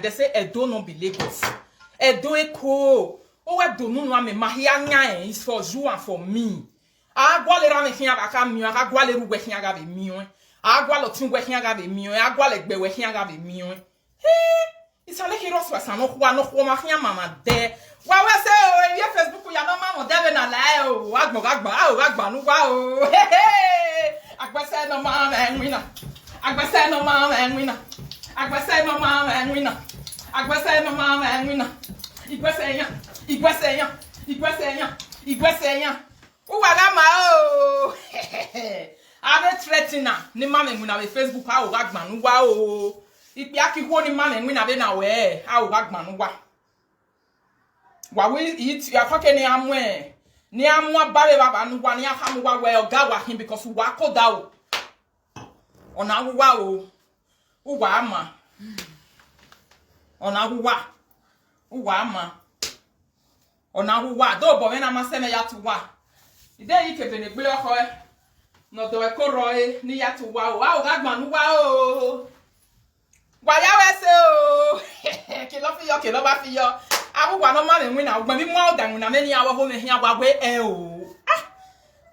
They say Edo no be Lagos. Edo Eko. Oh, Edo no me mahia is for you and for me. Agwa le rame hiya baka miyo. Agwa le ruwe hiya gabe miyo. Agwa lo tin we hiya gabe miyo. Agwa le gbe we hiya gabe miyo. Hey, it's a hero swasa no kwa ma hiya mama de. Wa we say oh, ye Facebook ya no mama de na la oh. Agba nu wa oh. Hey. Agba say no mama and winner. Agba say no mama and winner. Agba say no mama and winner. Agba say no mama and winner. Igwe say yan. Uwaga ma o. Ave threatener. Ni mama and winner Facebook ha o agba nu wa o. Ipi akiho ni mama and winner be na we. Ha o agba nu wa. Wa we eat ya fake ni amwe. Ni amwa bare baba nu wa ni afa mu wa we oga wa him because wa koda o. Ona wa o. Uwa ama. Ona wa. Uwa ama. Ona wa. Do bo me na maseme ya to wa. Ide yi ke bene gbe oko e. No do e ko roe ni ya to wa o. Wa o gagba nu wa o. Wa ya we se o. Ke lo ba fi yo. Awu wa no ma me win na ogba mi mu odan na me ni awo ho me hia wa we e o. Ah.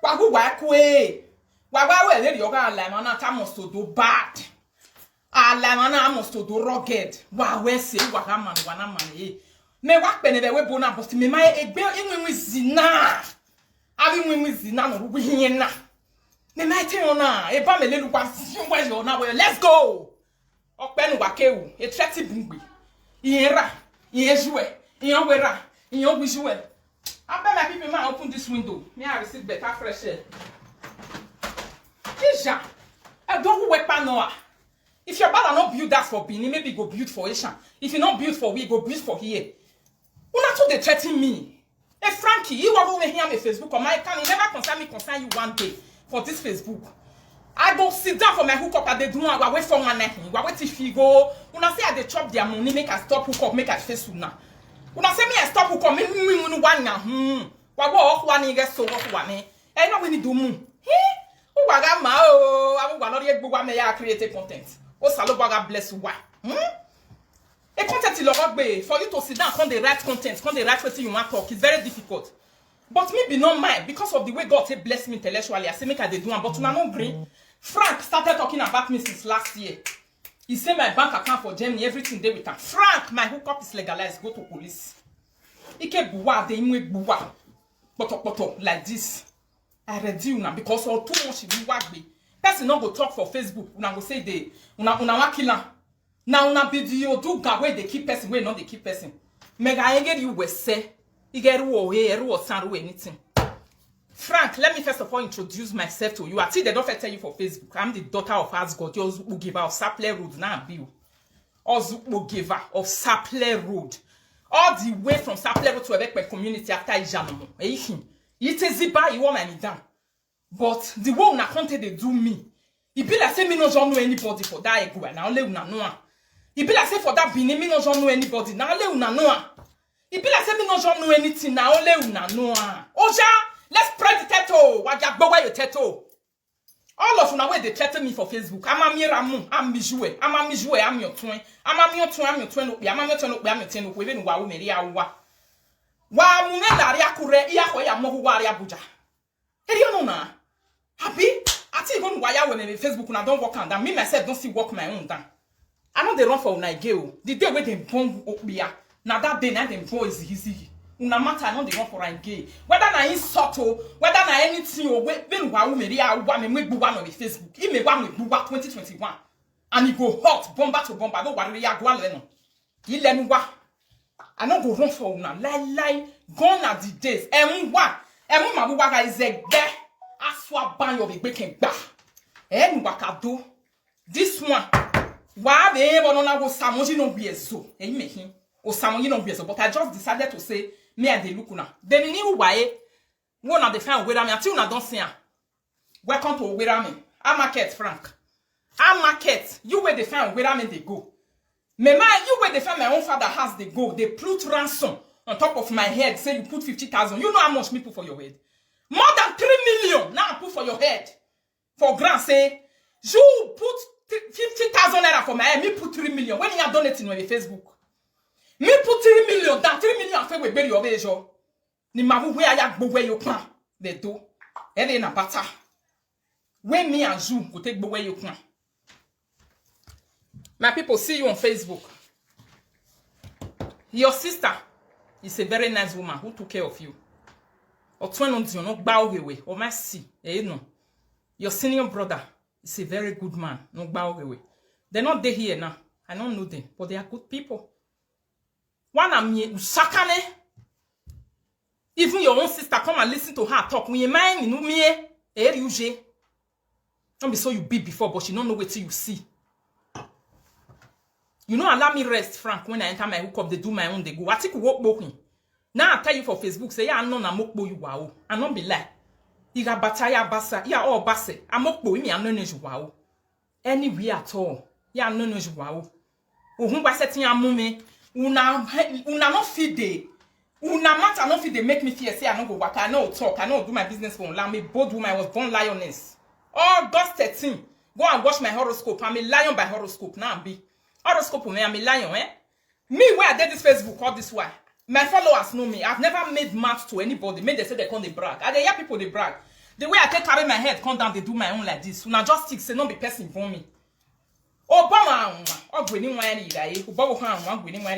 Wa gu wa ku e. Wa we le ri o ga la ma na ta mo so do bad. Alamana must do rugged. Wa we say wa ka man wa na man e. Me wa pe ne be we bona but me mai egbe enwe zina. Abi nwe zina no ru hin na. Me mai tin ona e ba me le lu kwa where you na we let's go. Ope nu wa ke wu. E threat bungbe. Iyera, iyejuwe, iyowera, iyogbijuwe. Abeg my people man open this window. Me I receive better fresh air. Kisha. I don't weapon no. If your brother not build that for Benin, maybe go build for Asian. If you not build for we, go build for here. Una to they threaten me. Hey Frankie, you are over here on Facebook or my account. You never concern you one day for this Facebook. I go sit down for my hookup at the do I wait for one night. I wait if you go. Una say I they chop their money, make I stop hookup, make I face una. Una say me I stop hookup, me one na. Wa go one nigga so what me. I know we need do mu. He? Who waga ma o? I will not yet go me ya create content. Oh, Saloba, God bless you. Why? A content for you to sit down, come the right content, come the right person you want to talk. It's very difficult. But me be not mine because of the way God bless me intellectually. I say make I do one, but una no green. Frank started talking about me since last year. He said my bank account for Germany, everything there with him. Frank, my hookup is legalized. Go to police. Ike buwa, they imwe buwa. Poto, like this. I read you now because all too much you work be. Person not go talk for Facebook. Una go say they una wa killer. Now una video do ga where they keep person where not they keep person. Mega engage you we say. Igeru o eru o sanru anything. Frank, let me first of all introduce myself to you. I think they don't tell you for Facebook. I'm the daughter of Asgod, your giver of Sapler Road. Now Bill. Ozu giver of Sapler Road. All the way from Sapler Road to Ebekpe community after Ijanomo. Eihin. It is ziba you want me down. But the way una conte they do me. It be like say me no know anybody for that ego. Now only una know. It be like say for that Benin me no know anybody. Now only una know. It be like say me no know anything. Now only una know. Oja, let's spread the teto. Waja bowa your teto. All of una way they threaten me for Facebook. I'm a miramu. I'm mijue. I'm your twin. I'm your twin. I'm your twin. I'm your twin. I'm your twin. We even wa umeri awa. Wa munela ria kure iya ko ya mo wa ria buja. Eri ono na. Happy? I think even why when me Facebook and I don't work on that. Me myself don't see work my own down. I know they run for Nigeria. The day where they bomb Obia. Now that day now them bomb is easy. Una matter I know they run for Nigeria. Whether na insult or whether na anything or when wa me buwa on the Facebook. He me wa me buwa 2021. And he go hot bomber to bomber. No worry ya go leno. He let me wa. I know go run for una. Lie. Gone are the days. Emu ma buwa ga is a guy. Aswa ban yo be breaking back. Wakado. This one. Why be able to go Samoji no biezo? And you make him. Or Samoji no biezo. But I just decided to say, me and the look now. Then you why one of the fan where I'm until I don't see. Welcome to where I'm in. I'm market, Frank. I'm market. You were the fan where I'm in they go. Me man, you were the fan my own father has they go. They put ransom on top of my head. Say you put 50,000. You know how much me put for your head? More than 3 million. Now I put for your head. For grant say, you put 50,000 naira for my head. Me put 3 million. When you are donating on the Facebook. Me put 3 million down, 3 million after we bury your bejo. Ni mavu where I go where you can. They do. Ele na bata. When me and Zoo go take where you can. My people, see you on Facebook. Your sister is a very nice woman who took care of you. Or 20 you no bow away. Or my see. No. Your senior brother is a very good man. No bow away. They're not there here now. I don't know them, but they are good people. One am ye usakane. Even your own sister come and listen to her talk. When you mind, you know me, don't be so you beat before, but you don't know what you see. You know, allow me rest, Frank. When I enter my hookup, they do my own. They go. I think we walk walking. Now I tell you for Facebook, say yeah, I know na mokbo you wow. I don't be like. Iga bataya basa, yeah, all basse. I mokbo me, I know you wow. Anywhere at all, yeah, I know you wow. Who by setting a mume, una not feed day. Una matter not feed they make me fear. Say I don't go work. I know talk. I know do my business for allow me. Both woman I was born lioness. August 13. Go and watch my horoscope. I'm a lion by horoscope. Now I'm be horoscope. Me, I'm a lion. Me where I did this Facebook all this while. My followers know me. I've never made match to anybody. Make they say they come they brag. I they hear people they brag. The way I take carry my head, come down, they do my own like this. Una just stick say no be person for me. Obama,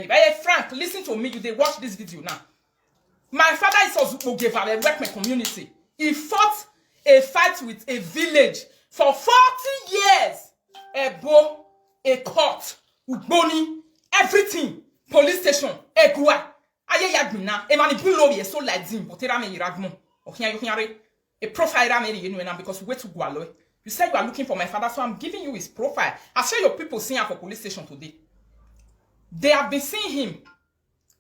Hey Frank, listen to me. You they watch this video now. My father is also gave a work my community. He fought a fight with a village for 40 years. A bow, a court, uboni, everything. Police station, a gua. Aye yagbina. E mani bulo ye so like zim. Botera me iragmo. A profile me you know because we wait to go. You said you are looking for my father, so I'm giving you his profile. I saw your people seeing him for police station today. They have been seeing him.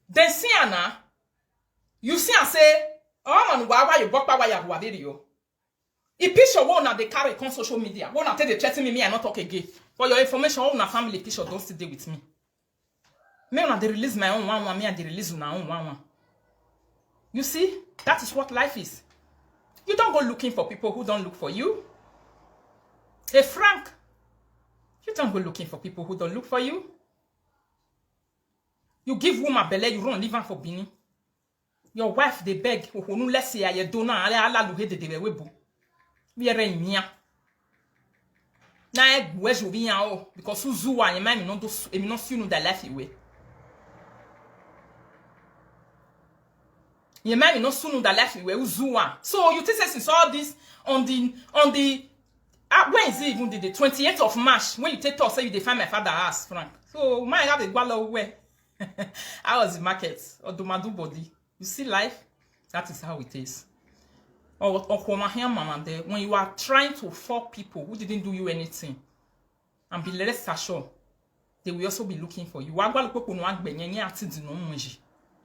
Then see Anna. You see and say, oh man, why you bought why you video? If picture one now they carry on social media. One now they threaten me, I not talk again. For your information, all my family picture don't stay with me. Me when they release my own one, me and they release my own one. You see, that is what life is. You don't go looking for people who don't look for you. Hey Frank, you don't go looking for people who don't look for you. You give woman belly, you run leave her for Bini. Your wife they beg, who no less say I don't know, ala luhe de webu. We are in mia. Na where's you be now? Because Uzuwa, you might not do, and not see no that life away. You might not soon that life away, Uzuwa. So you think since all this on the when is it even the 28th of March when you take talk say you define my father ass Frank. So my have a gwala away. I was in market or do my do body. You see life? That is how it is. Or when you are trying to fuck people who didn't do you anything and be less assured, they will also be looking for you. Wagwa lupo no agbenye nye atidi no munji.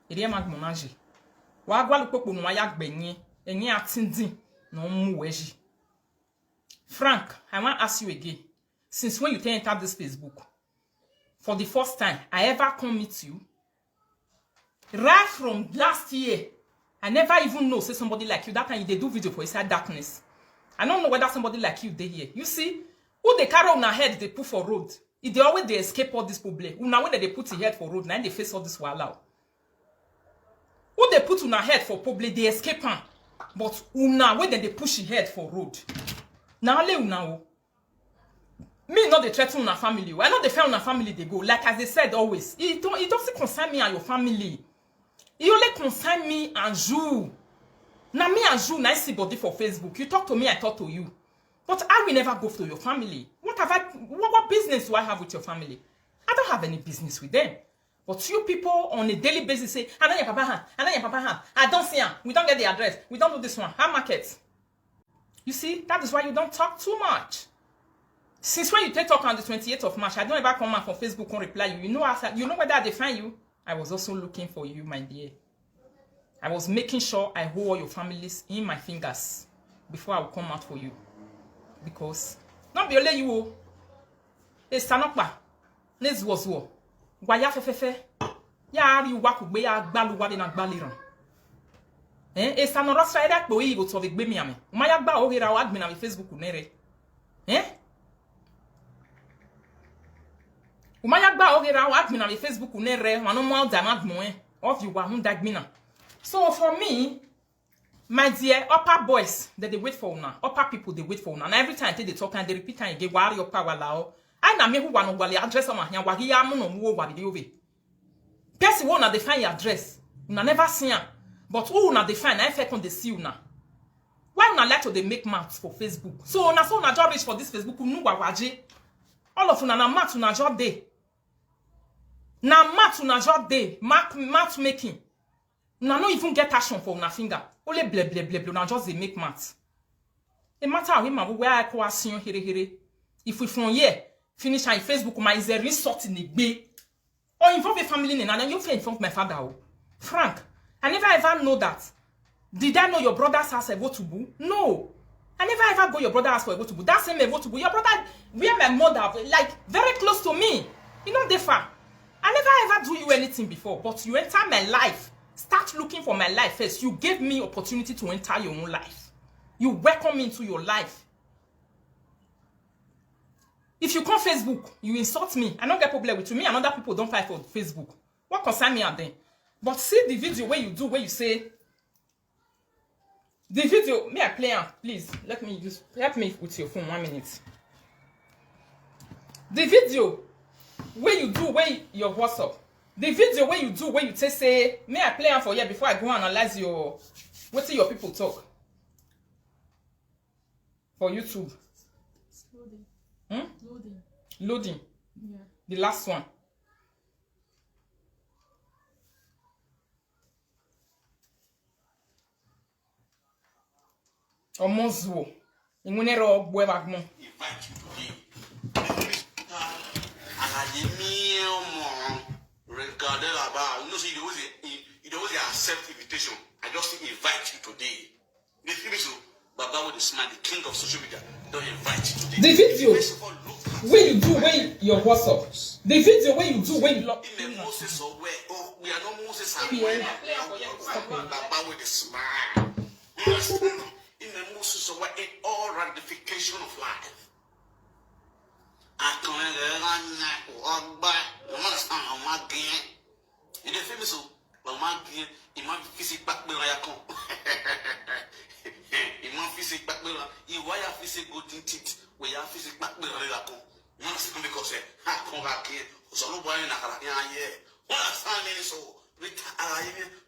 Ere magmonaji. Wagwa lupo no ayagbenye enye atidi no muweji. Frank, I want to ask you again. Since when you entered this Facebook, for the first time, I ever come meet you. Right from last year, I never even know say somebody like you. That time they do video for inside darkness. I don't know whether somebody like you they here. You see, who they carry on their head they put for road. If they always they escape all this problem. Now when they put the head for road, now they face all this while. Who they put on their head for problem, they escape them. But now when they push the head for road. Now le now. Me not the threaten on a family. I know they found on a family they go. Like as they said always. It doesn't concern me and your family. It only concern me and you. Now me and you nice body for Facebook. You talk to me, I talk to you. But I will never go to your family. What business do I have with your family? I don't have any business with them. But you people on a daily basis say, I know your papa hand, I know your papa hand. I don't see him. We don't get the address. We don't do this one. How market? You see, that is why you don't talk too much. Since when you take talk on the 28th of March, I don't ever come out from Facebook and reply you. You know whether I define you? I was also looking for you, my dear. I was making sure I hold all your families in my fingers before I will come out for you. Because, not be only you. It's Sanokba. Let's was war. Waya fefefe. Ya ari wakugbe ya gbaluwa de na gbaliran. It's an orostra that boy go to the Bimiame. Maya ba o hira wag me Facebook nere. Umaya gba ogera wa admin on Facebook unere wano mo damag mo of you wa hun dagmina. So for me, my dear, upper boys that they wait for una, upper people they wait for una. And every time they talk and they repeat and again, wari upper walao. I na me who wano wali address on my hand, wagi ya muno muo wali diove. Person who na define your address, una never see am. But who una define, I fake on the see una. Why una like to they make maths for Facebook? So una job reach for this Facebook, unu wawaje. All of una na math una job day. Na math una job day, math making. Una no even get action for una finger. Only ble, una just they make math. It matter how him where I call asin here. If we from here, finish on Facebook, my is a resort in the bay. Or involve a family in and you feel inform my father. Frank, I never ever know that. Did I know your brother's house ever to boo? No. I never ever go your brother's house for ever to boo. That same ever to boo. Your brother, where my mother, like very close to me. You know, they far. I never ever do you anything before, but you enter my life. Start looking for my life first. You gave me opportunity to enter your own life. You welcome me into your life. If you come Facebook, you insult me. I don't get problem with you. Me and other people don't fight for Facebook. What concern me and them? But see the video where you do, where you say, the video, may I play am, please? Let me just help me with your phone 1 minute. The video where you do, where your WhatsApp. The video where you do, where you say, may I play am for you before I go and analyze your, what your people talk for YouTube. Loading. Loading. Yeah. The last one. Omozuo. Ingunero buebagmo. You don't accept invitation. I just invite you today. The thing is, Baba with the smile, the king of social media, don't invite you today. The video where you do, where your WhatsApp. The video where you do, where you lock. In the Moses or where? Oh, we are not Moses and Yeah. Baba with the smile. You understand? In the Moses or where? In all ratification of life. I can't in the famous Imam physic back bill I come. Imam physic back bill. You why a physic good in teeth where you physic back bill I come. You understand because I come back here. So no boy in a car. Yeah. What I find so with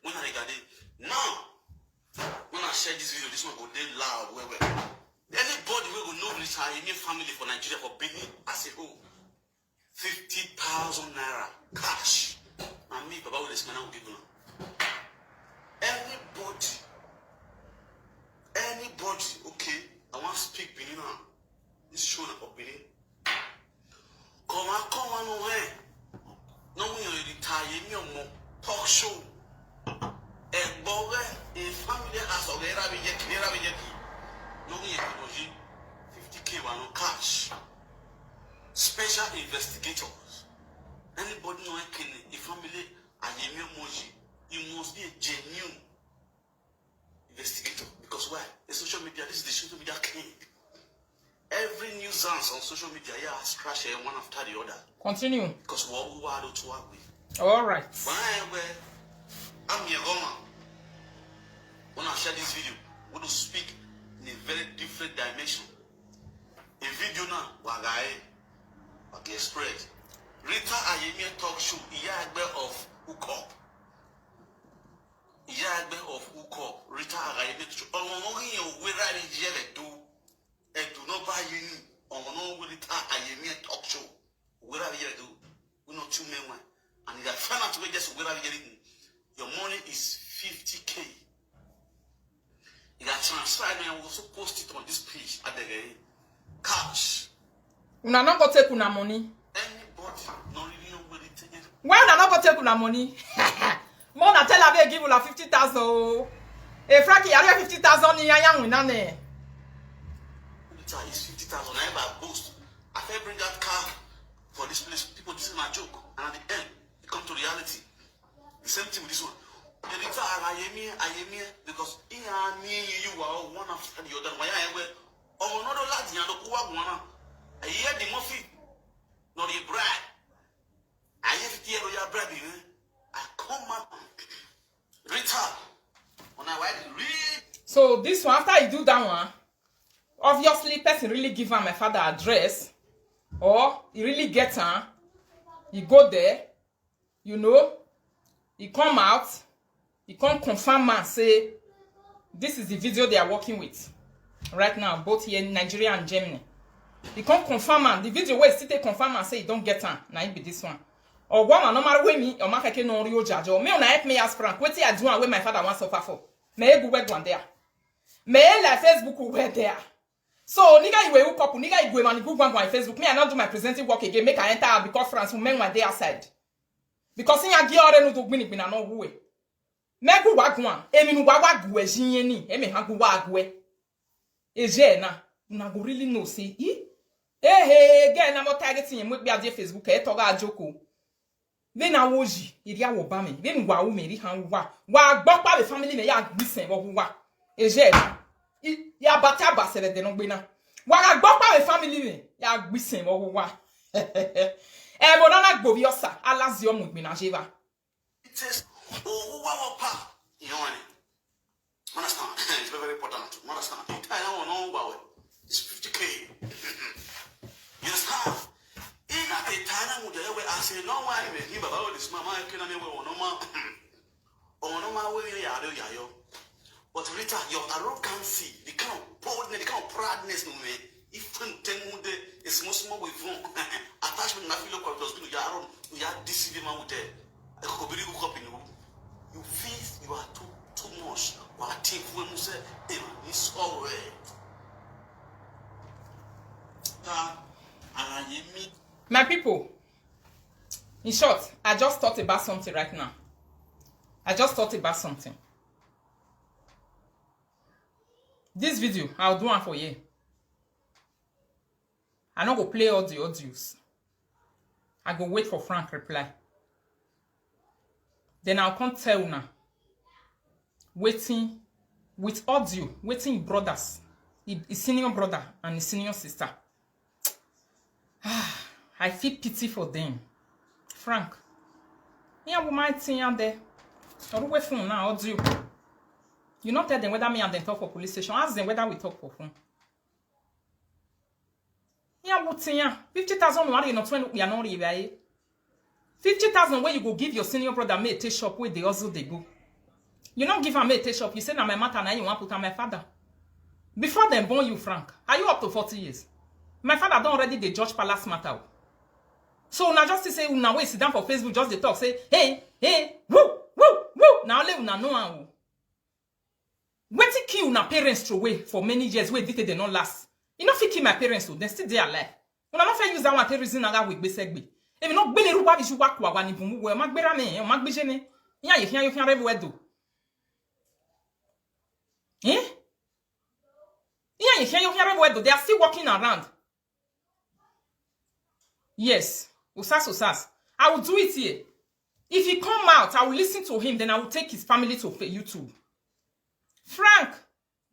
when I got it. Now, when I share this video, this one go dead loud. Where anybody will know this family for Nigeria for Benin as a whole. 50,000 naira cash. And me, Baba will explain how we give them. Anybody, okay, I want to speak Benin now. This show of Benin. Come on, no way. No one you retire, you know, talk show. A boy, a family has already been no one you 50K one cash. Special investigators. Anybody know a family and a emoji, you must be a genuine investigator. Because why? The social media, this is the social media king. Every nuisance on social media, yeah, has crashed one after the other. Continue. Because what we are to work with. All right. I'm your woman. When I share this video, we will speak in a very different dimension. A video now, wagae, okay, spread. Rita Ayemi talk show, Iyagbe of Ukop. Iyagbe of Ukop. Rita Ayemi talk show. Ọmọ yẹn ò wé rárí jẹ́ ẹ̀dùn náà bá yín ní. Ọmọ náà wé Rita Ayemi talk show. Wé rárí jẹ́ ẹ̀dùn. We know 2 men one. And if I find out where just wé rárí jẹ́ ẹ̀dùn, your money is 50K. You got transfer and I will also post it on this page at the cash. Una not go take una money. Anybody not really know where it is. Why una not go take una money? More na tell her give una 50,000. Eh, Frankie, you have 50,000 ni yang wina ne. It is 50,000. I ever boast. I can bring that car for this place. People, this is my joke. And at the end, it come to reality. The same thing with this one. The Rita Ayemi, because you are one after the other. Why I wear another lad, you know, I hear the Murphy, not the bride. I have to hear your brother. I come up. Rita. When I read. So this one, after you do that one, obviously person really give her my father address, or he really get her. He go there, you know, he come out, he come confirm and say, this is the video they are working with right now, both here in Nigeria and Germany. He come confirm and the video where he still confirm and say he don't get her. Now it be this one. Or one no matter where me or my keke no rio judge or me on help me ask Frank. What I do and where my father wants suffer for. May go work one there. May la Facebook will wear there. So nigga you will couple nigga you go man go on Facebook. Me I not do my presenting work again. Make I enter because France will men one day outside. Because in ya gi ore no to gbin na no huwe. Me go wa gwan. Emi no wa gwe jinye ni. Emi ha go wa gwe. Eje na go really know say hey again na mo targeting him be ade Facebook e to ga joko. Then na woji iri awo ba me. Then wa wo me ri han wa gbo pa the family me ya gbisen wo wa. Eje ya bata basere de no gbe na. Wa gbo pa the family me ya gbisen wo wa. E mo na gbo bi osa alazi o mo gbe na jeva. It says, oh, wow, pa. You know, understand? It's very important. Understand? I don't know. It's 50K. You understand? In a time, I say, no, why? He about this mama, I can't never know. No matter where you are, but Rita, your arrogancy, the kind of boldness, the kind of proudness, no man. If it's most more with attachment, I feel like we are deceiving man with it. You feel you are too much. What I think when you say, it's all right. My people, in short, I just thought about something right now. This video, I'll do one for you. I not go play all the audios. I go wait for Frank reply. Then I'll come tell now. Waiting with audio, waiting brothers, his senior brother and his senior sister. I feel pity for them. Frank, yeah, we might see you there. Or wait phone now audio. You not tell them whether me and them talk for police station. Ask them whether we talk for phone. Yeah, what say ya? 50,000 you not 20 we are not really. 50,000 where you go give your senior brother me a tea shop where they also they go. You not give him a tea shop. You say na my matter now you want to put on my father. Before them born you, Frank, are you up to 40 years? My father don't already the George Palace matter. So now just to say now we sit down for Facebook just they talk say hey woo. Now let una know how. When to kill una parents throw away for many years where they not last. You not fit kill my parents so they still they alive. Una not fit use that one to reason na we gbe segbe. If not gbele ruba bi wa kwa wa ni bumu we magbera me o magbeje ni. Ya ye fian rewe do. Ya ye fian rewe do. They are still walking around. Yes. Usas. I will do it here. If he come out, I will listen to him. Then I will take his family to YouTube. Frank,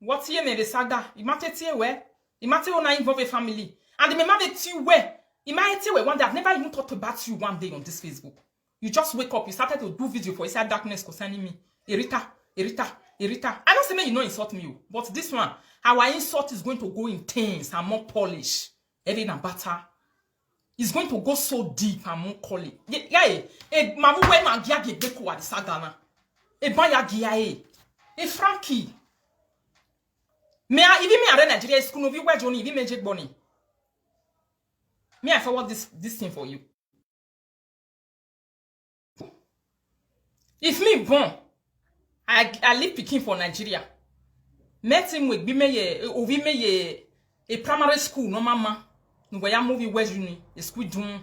what's here me the saga? You might tell where? You might tell na involve a family. And the member that you where? You might tell one day I've never even thought about you one day on this Facebook. You just wake up, you started to do video for inside darkness concerning me. Erita. I don't say me you know insult me, but this one, our insult is going to go intense and more polished. Even and better. It's going to go so deep and more calling. Yeah, mamu we magia ge beko wa disagana. Banya gia Frankie. Me even me are Nigeria school no be where Johnny even magic bunny. Me I forward this thing for you. If me born, I live picking for Nigeria. Met him with be me a primary school no mama. We are moving where you a school doom.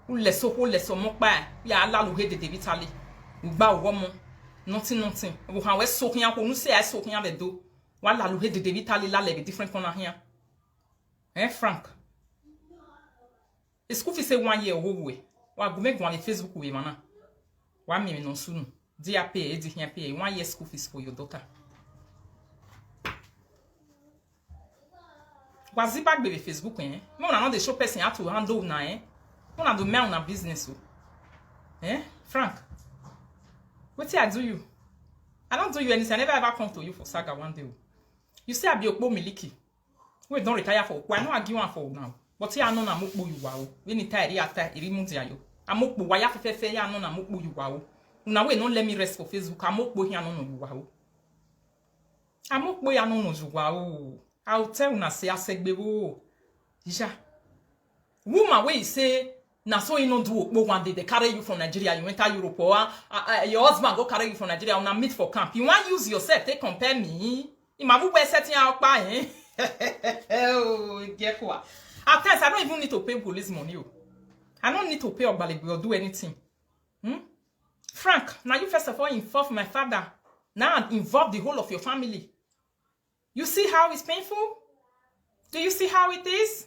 Who less so more by ya la lu head de vitali. We bow woman. Nothing. We have soaking up who say I soaking up the do. While la lu head de vitali la leg different corner here. Frank. A school fee say 1 year whole way. Wa go make one Facebook way mana. 1 million no soon. Dear pay, pay 1 year school fees for your daughter. Was it back baby Facebook, No, not the show person how to handle na. No, na do mail na business. Frank, what I do you? I don't do you anything. I never ever come to you for saga one day. You say I be Okpo Miliki. We don't retire for. Why not argue one for now? But here I know na mukbo you wow. We need tired after irimundi ayo. Amokbo why afefe ya no na mukbo you wow. Una we don't let me rest for Facebook. Amokbo here no you wow. Amokbo ya no you wow. I'll tell una say asegbe wo. Isha. Woman wey say na so you no do Okpo one day they carry you from Nigeria, you enter Europe or your husband go carry you from Nigeria una meet for camp. You want use yourself take compare me? Imabu we setting out pa oh, get what? At times I don't even need to pay police money. I don't need to pay Ogbalegbe or do anything. Frank, now you first of all involve my father. Now involve the whole of your family. You see how it's painful? Do you see how it is?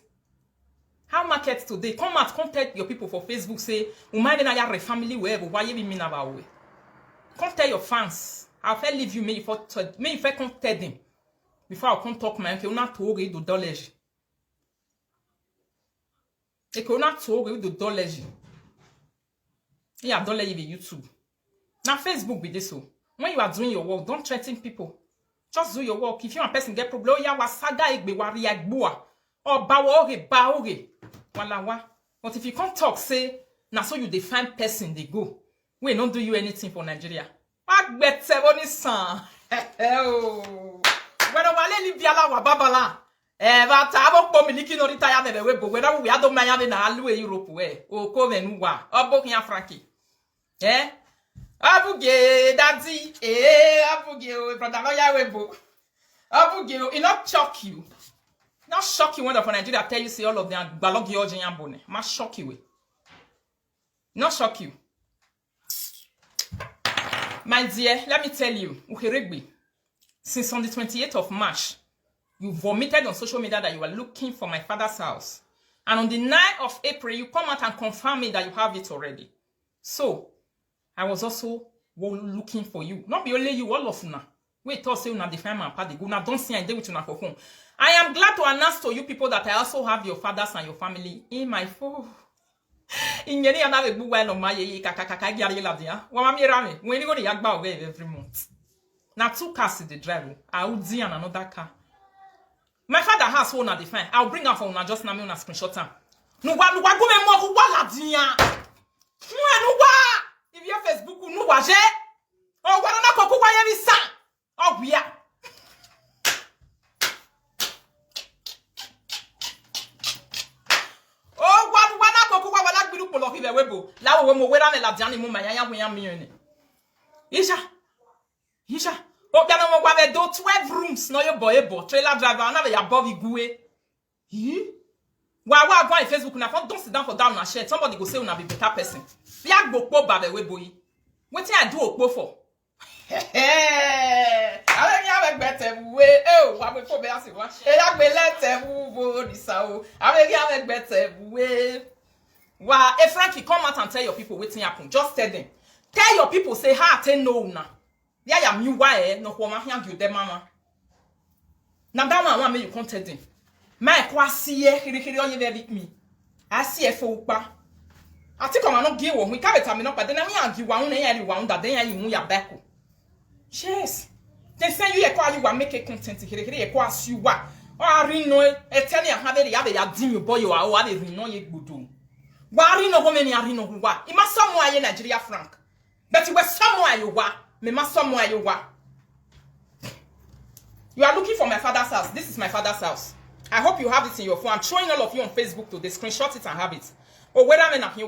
How market today? Come out, contact your people for Facebook. Say, "Umade na ya family wherever. Why you be mean about we?" Come tell your fans. I'll fair leave you. May you come tell them before I come talk. My okay, una toge do dollars. Eke una toge do dollars. Yeah, dollar you be YouTube. Now Facebook be this so. When you are doing your work, don't threaten people. Just do your work. If you want a person get problem, ya wasaga egbe wari agboa. Or baoge. Walawa. But if you can't talk, say, na so you define person they go. We don't do you anything for Nigeria. Agbete boni san. Oh. When wale li biala wa babala. Va ta Okpo Miliki no retire me we bo. Whether we ado manya be na alu e Europe we. O ko venu wa. Obo kian Frankie. Abuge daddy. Abuge o brother lawyer we bo. Abuge o, it not shock you. Not shock you when the Nigeria tell you say all of them balogi ojian bone. Ma shock you. Not shock you. My dear, let me tell you, Ukeregbe, since on the 28th of March, you vomited on social media that you were looking for my father's house. And on the 9th of April, you come out and confirm me that you have it already. So, I was also looking for you. Not be only you, all of una. Wait, thought say una define my party. Go now, don't see I did with una for phone. I am glad to announce to you people that I also have your fathers and your family in my phone. In any other book, well, my kakakakagari ladia. Wama mirame. When you go to Yagba away every month. Now 2 cars in the drive. I will see another car. My father has one at the fine. I'll bring her for una just now me una screenshot her. No wa go me mo wa ladia. No wa. If your Facebook no wa je. Oh wa na koku wa ye bi sa. Oh we are. La wo mo wera me la diani mo manya ho ya mi Isha. O bia no mo gwa be do 12 rooms no your boy trailer driver na be ya bobi guwe. Wa go on Facebook na don't sit down for down na share. Somebody go say una be better person. Bia gbokpo ba be webo yi. Wetin I do Okpo for? Ale ya be gbete we wa me fo be asiwa. E ya gbe lete wo ni sa o. Ale ya be gbete we. Wow, Frankie, come out and tell your people what's happen. Just tell them. Tell your people, say, ha, tell no, na. Yeah, ya mi why, no, who ma hiang you, them, mama. Now, that one, you can't tell them. My kwasi, hiri, only with me. I see a folk ba. I think I'm not give one. We can't tell me, but then I give one, one that then you move back. Yes. They say you acquire you make a content, hiri, kwasi you what. Oh, I really know it. Tell you, have it, ya dim you boy, you are, what is no, you good do. Wari no women arino wa. Ima somewhere in Nigeria Frank. But you were somewhere you were. Me ma somewhere you were. You are looking for my father's house. This is my father's house. I hope you have it in your phone. I'm showing all of you on Facebook today. Screenshot it and have it. Oh, whether I'm not here,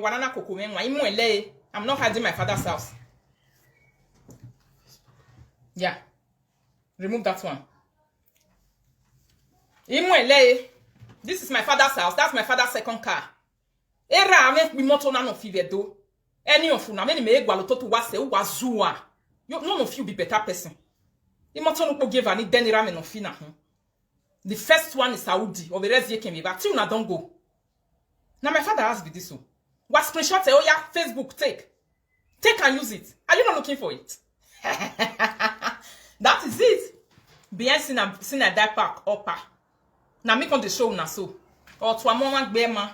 I'm not hiding my father's house. Yeah. Remove that one. This is my father's house. That's my father's second car. Era ame mi moto na no fivedo. Any of una me me egwa lo to wase wo wazua. You none of you be better person. The moto no give ani denira me no fi na ho. The first one is Saudi. Or the rest ye came back. Till na don't go. Now my father has be this one. What screenshot? Oh yeah, Facebook take and use it. Are you not looking for it? That is it. Bien sin a die park upper. Now me on the show na so. Or to a moment be ma.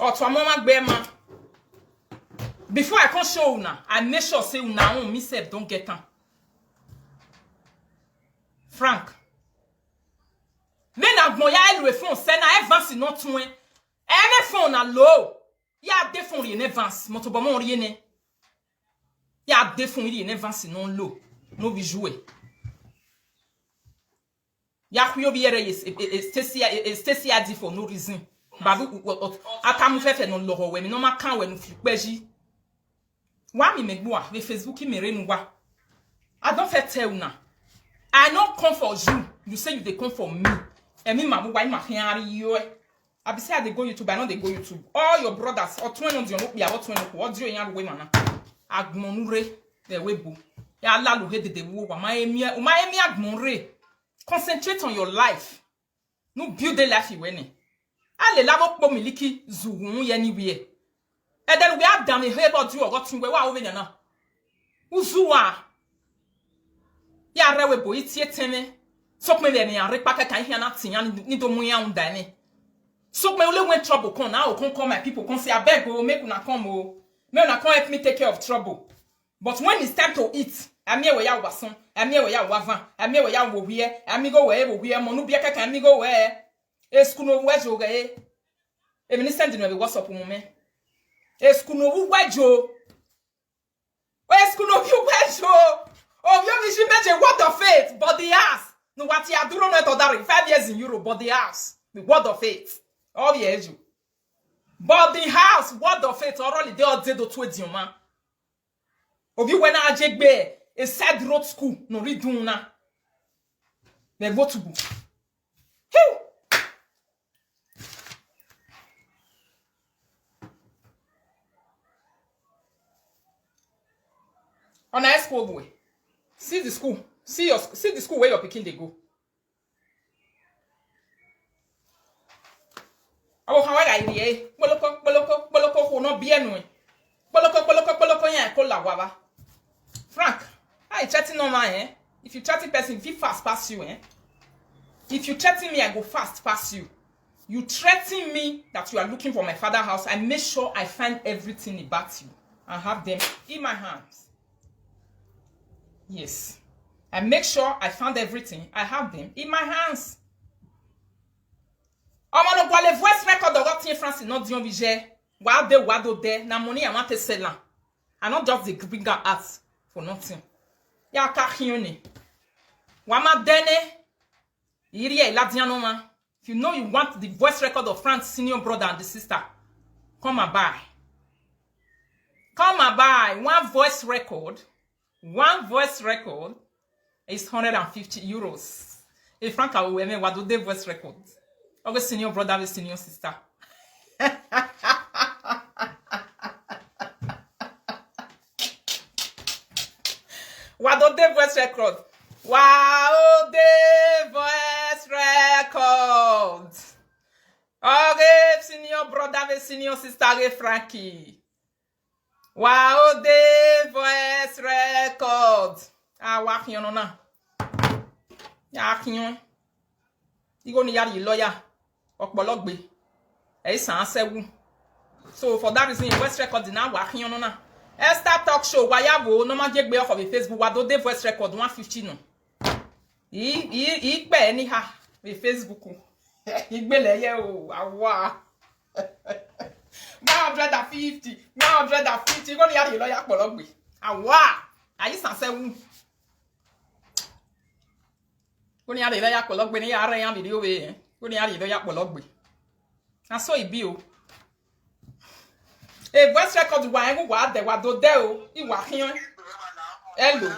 Or to a mama bema. Before I can show una, I make sure say una own myself don't get am. Frank. Men agbon ya elu e fon se na Evans non tuen. Ene fon na low. Ya de fon ri ne Evans, moto bon ri ne. Ya de fon ri ne Evans non low. No bi jouer. Ya kuyo bi yere Stacy a dit for no reason. Ba vi ata mu fefe non loro we mi no ma kan we no fi peji. Wa mi megboa we Facebook mi re nu wa. I don't fit tell una. I not come for you. You say you they come for me. And me mamu why my hand you. I be say they go YouTube, I know they go YouTube. All your brothers or 20 on the be about 20 what do you yan way mana. Agmonure the webo. Ya la lu he de wo my emi agmonre. Concentrate on your life. No build a life you wene. Ale lavo po miliki zuwun ye anywhere. And then we have done a hear about you or what we wa over na. Uzuwa. Ya rewe bo itie teme. Sok me be me an rekpa kan hia na tinya ni do mu ya undane. Sok me only when trouble come now come call my people come say abeg o make una come o. Make una come help me take care of trouble. But when it's time to eat, ami we ya wason, ami we ya wavan, ami we ya wo hie, ami go we mo no bia kaka ami go we. Esku no wejo ge. E mi send no be WhatsApp mu me. Esku no wu wejo. Esku no bi wejo. Oh, you should mention word of faith, but the ass. No, what you are doing not other 5 years in Europe, but the house, the word of faith. Oh, yes, you. But the house, word of faith, already they all did to 20 man. Of you when I jig be a sad road school, no read do na. They go to book. On a school boy. See the school. See the school where your pikin they go. Oh, how I idea? Boloko, who not be annoying. Boloko, yeah, call la wava. Frank, I chatting on my eh? If you chatting person, if you fast pass you, eh? If you threaten me, I go fast pass you. You threaten me that you are looking for my father's house, I make sure I find everything about you and have them in my hands. Yes. I make sure I found everything. I have them in my hands. On va le voice record of what in France not dion vije. Wado there. Na money I want to sell. I not just the bring out for nothing. Ya ka hione. Wama dene. Irie la diano ma. If you know you want the voice record of France's senior brother and the sister, come and buy. Come and buy one voice record. One voice record is 150 euros. If Frank will wear me, what do they voice record? Or senior brother with senior sister. What do they voice record? Wow, the voice record. Okay, senior brother with senior sister with Frankie. Wow, the voice record. Ah, walking on na. Yakin. You go ni yari lawyer. Okbologbe. E san sewu. So for that reason, voice record na walking on na. Esther talk show wayabo no ma jegbe off of Facebook. Wa do the voice record 150 no. I pe anyhow with Facebook. Igbele ye o awa. 150. You go ni yari lawyer okbologbe. Awa. Ayi san sewu. Kuni ya ya pologbe ni ya yan video we. Kuni ya pologbe. Na so e bi o. E voice record wa en wa de wa do de o. I wa hian. Hello.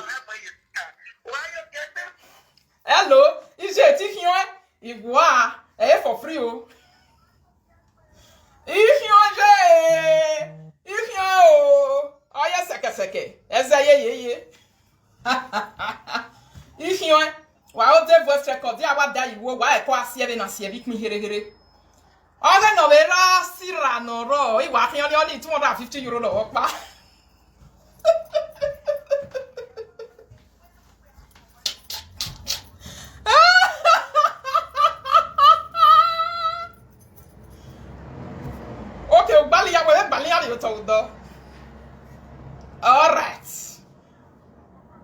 Hello. Ije ti hian. I wa e for free o. I hian je. I hian o. Oya seke. Eza ye. I hian. Wa o de voice record ya wa da iwo wa e ko asie be na sie bi mi here. Oga no be ra sira no ro i wa kian ni 250 euro lo pa. Okay,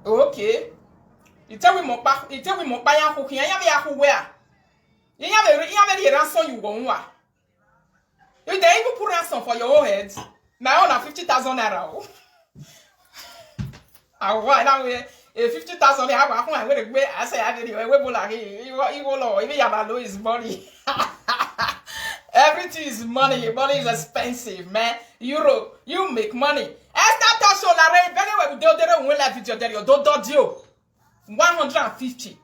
Okay. You tell me more back, you tell me more by a cooking. I have a where. You have a ransom you won't want. You dare even put ransom for your own head. My own 50,000 naira. I want now 50,000 naira. I'm going to I say I did it. You will even have a his money. Everything is money. Money is expensive, man. Euro, you make money. Esther Tasho Larry, very well. Don't win that video there. Don't 150.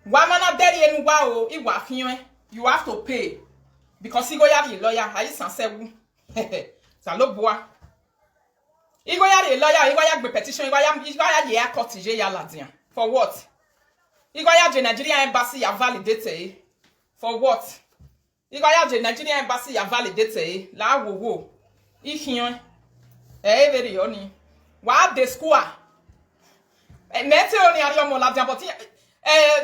One man daddy and wow, it was here. You have to pay because he go yari lawyer. I just say, "Salo boy." He go yari lawyer. He go yari petition. He go yari cottage yaladian. For what? He go yari Nigeria embassy ya validate. For what? He go yari Nigeria embassy ya validate. La wo. He here. Very only. What the school? Mete oni ari omo ladian but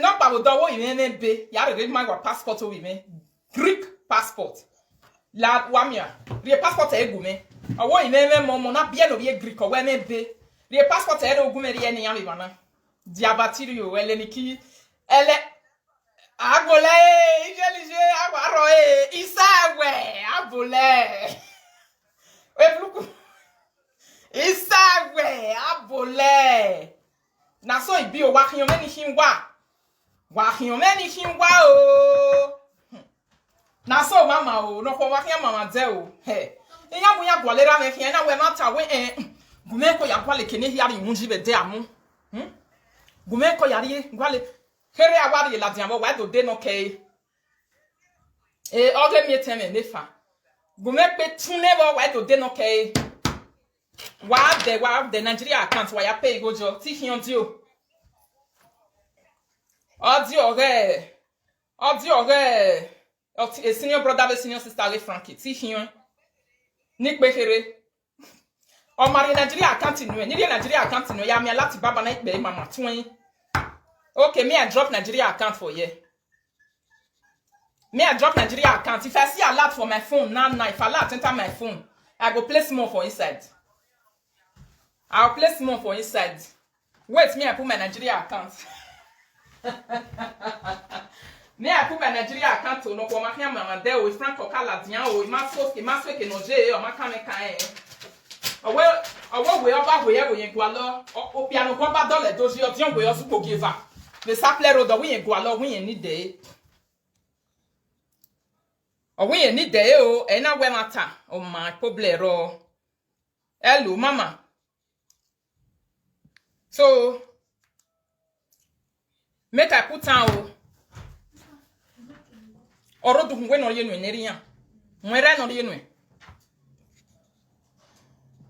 no pa do wo ime be ya read my passport o ime Greek passport la wamia re passport egu me owo ime mo na bia no be Greek o we me be re passport e ogu me re ni ya me bana diabatiri o ele ni ki ele agole ijelije agwaro isawe abole ebluku isawe abole. Na so ibi o wa kiyon meni hinwa. Wa kiyon meni hinwa o. Na so mama o, no ko wa kiyon mama de o. He. Eya bu ya gwalera me kiyon na we mata we gume ko ya gwale kene hiari munji be de amu. Gume ko yari gwale here awari la diamo wa do de no ke. Oge mi teme nefa. Gume pe tune bo wa do de no ke. Wa the Nigeria account wa ya pay gojo ti hion dio. Audio a senior brother a senior sister le Frankie ti hion. Ni pe here. O mari Nigeria account nu ni Nigeria account nu ya mi lati baba na ipe mama twin. Okay, me I drop Nigeria account for you. Me I drop Nigeria account. If I see a lot for my phone now, if I lot enter my phone, I go place more for inside. I'll place more for inside. Wait, me I put my Nigeria account. Me I put my Nigeria account to no for my mama there with Frank Okala Dian o imaso ke no je o makame kan. Owo we oba we yen gwalo o piano ko ba dole doji o dion we o supo giver. The sapler road we yen gwalo we yen ni de. O we yen ni de o e na we mata o my problem ro. Hello mama. So, make I put down oro du ngwe no ye no nerian. Nwere no ye no.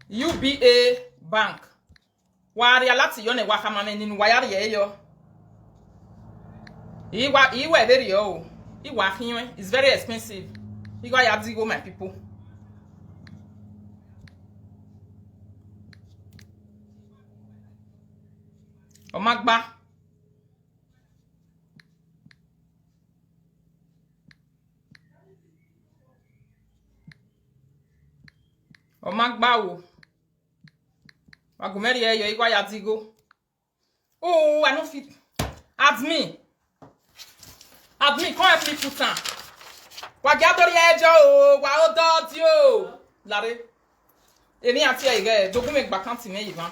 UBA Bank. Wari alati yo ne wa kama meni nu wayari ye yo. Iwa very yo. Iwa hinwe is very expensive. Iwa ya digo my people. Omagba. Omagba wo. Wagumeri yo igwa ya digo. Oh, I don't fit. Admin, come help me put on. Wagadori ejo o, wa odo dio. Lare. Eni ati ege, dogume gba kanti me yivan.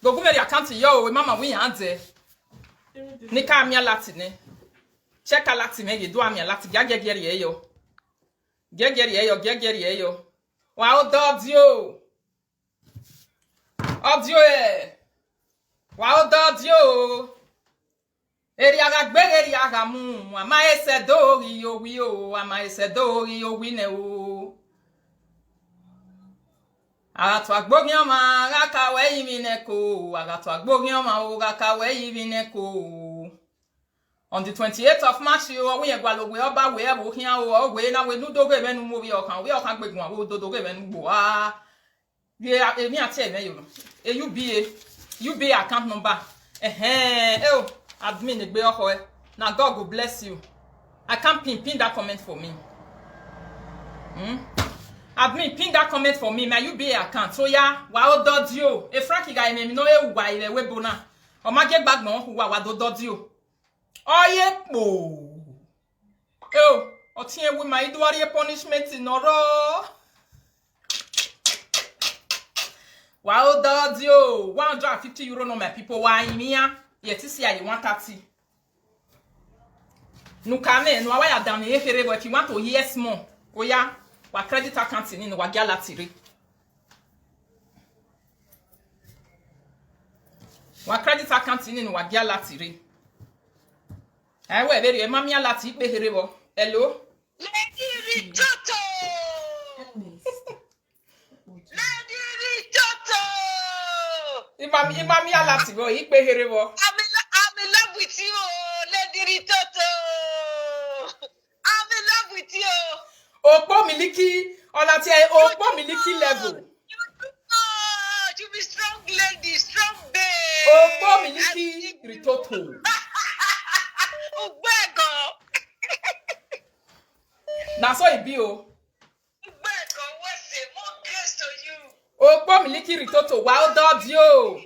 Dogume ri akanti yo, we mama wi ande. Ni ka amia lati ne. Check a lati me ye do amia lati gagegeri eyo. Gegeri eyo. Wa odo dio. Audio wa odo dio. Eri aga mu, ama ese dori owi o, ama ese dori owi ne o. Agatu agbogin oma raka we yimi neko, agatu agbogin oma o raka we yimi neko. On the 28th of March, we egwalo we oba we ebo kian o we na we nu dogo menu mo we okan gbegun awo dogo menu gbo ah. Emi ati eme yo no. UBA account number. Admin egbe oko e. Now God will bless you. I can't pin that comment for me. Admin, pin that comment for me. My UBA account. So yeah, wow dodio. E Frankie guy me no e wa ile we bona. O ma get back no wa dodio. Oye po. Oh, o tie we my do are punishment in oro. Wow dodio. 150 euro no my people wa imia. Yet see I 130. No kane no wa ya down e here if you want to hear small. Oh yeah. Wa credit account ni wa galatire. Wa credit account ni wa galatire. Eh we very mami alati pe herebo. Hello. Lady Ritoto. Lady Ritoto. Imami alati bo ipe herebo. I'm in love with you, Lady Ritoto. I'm in love with you. Opo miliki olati opo miliki level. You be strong lady, strong babe. Opo miliki ritoto. Ugbego. Na so e be o. Ugbego, what's it? More grace to you. Opo miliki ritoto wa dodio.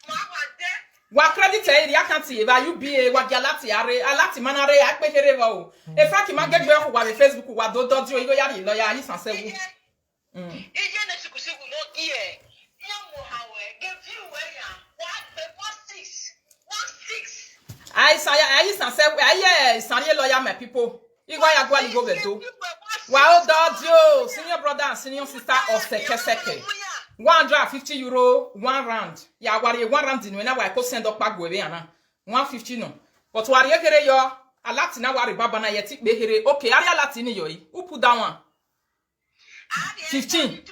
Mama de. Wa credit e account e ba UBA wa galati are alati manare ape herebo o. E Frankie ma gegbe o wa Facebook wa dodio igo yari lawyer yi sanse wu. Ije na sikusiku no kie. No hawe. Give you where ya. 1 6. I sanse aye sanye lawyer my people. Igo ya gwa ligo beto. Wa dodio senior brother and senior sister of seke. 150 euro 1 round. Ya wari 1 round ni na wa ko send up pagwe be ana. 150 no. But wari ekere yo alati na wari baba na yeti be here. Okay, ari alati ni yo yi. Who put that one? 15.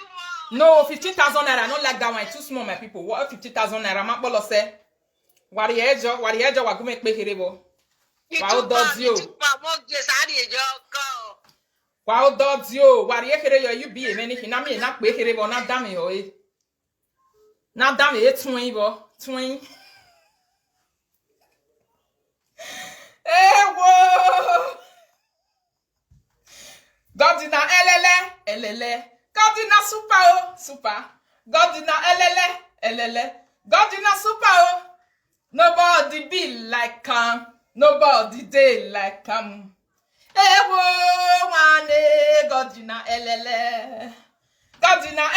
No, 15,000 naira. Not like that one. It's too small, my people. What 50,000 naira? Ma bolo se. Wari ejo wa gume pe here bo. Wow, dodio. Wow, dodio. Wari ekere yo you be many hina me na pe here bo na dame yo e. Na dame e twin bo. Twin. Wo. Godina elele. Godina super. Godina elele. Godina super. Nobody be like nobody day like Ewo wane Godina elele. Godina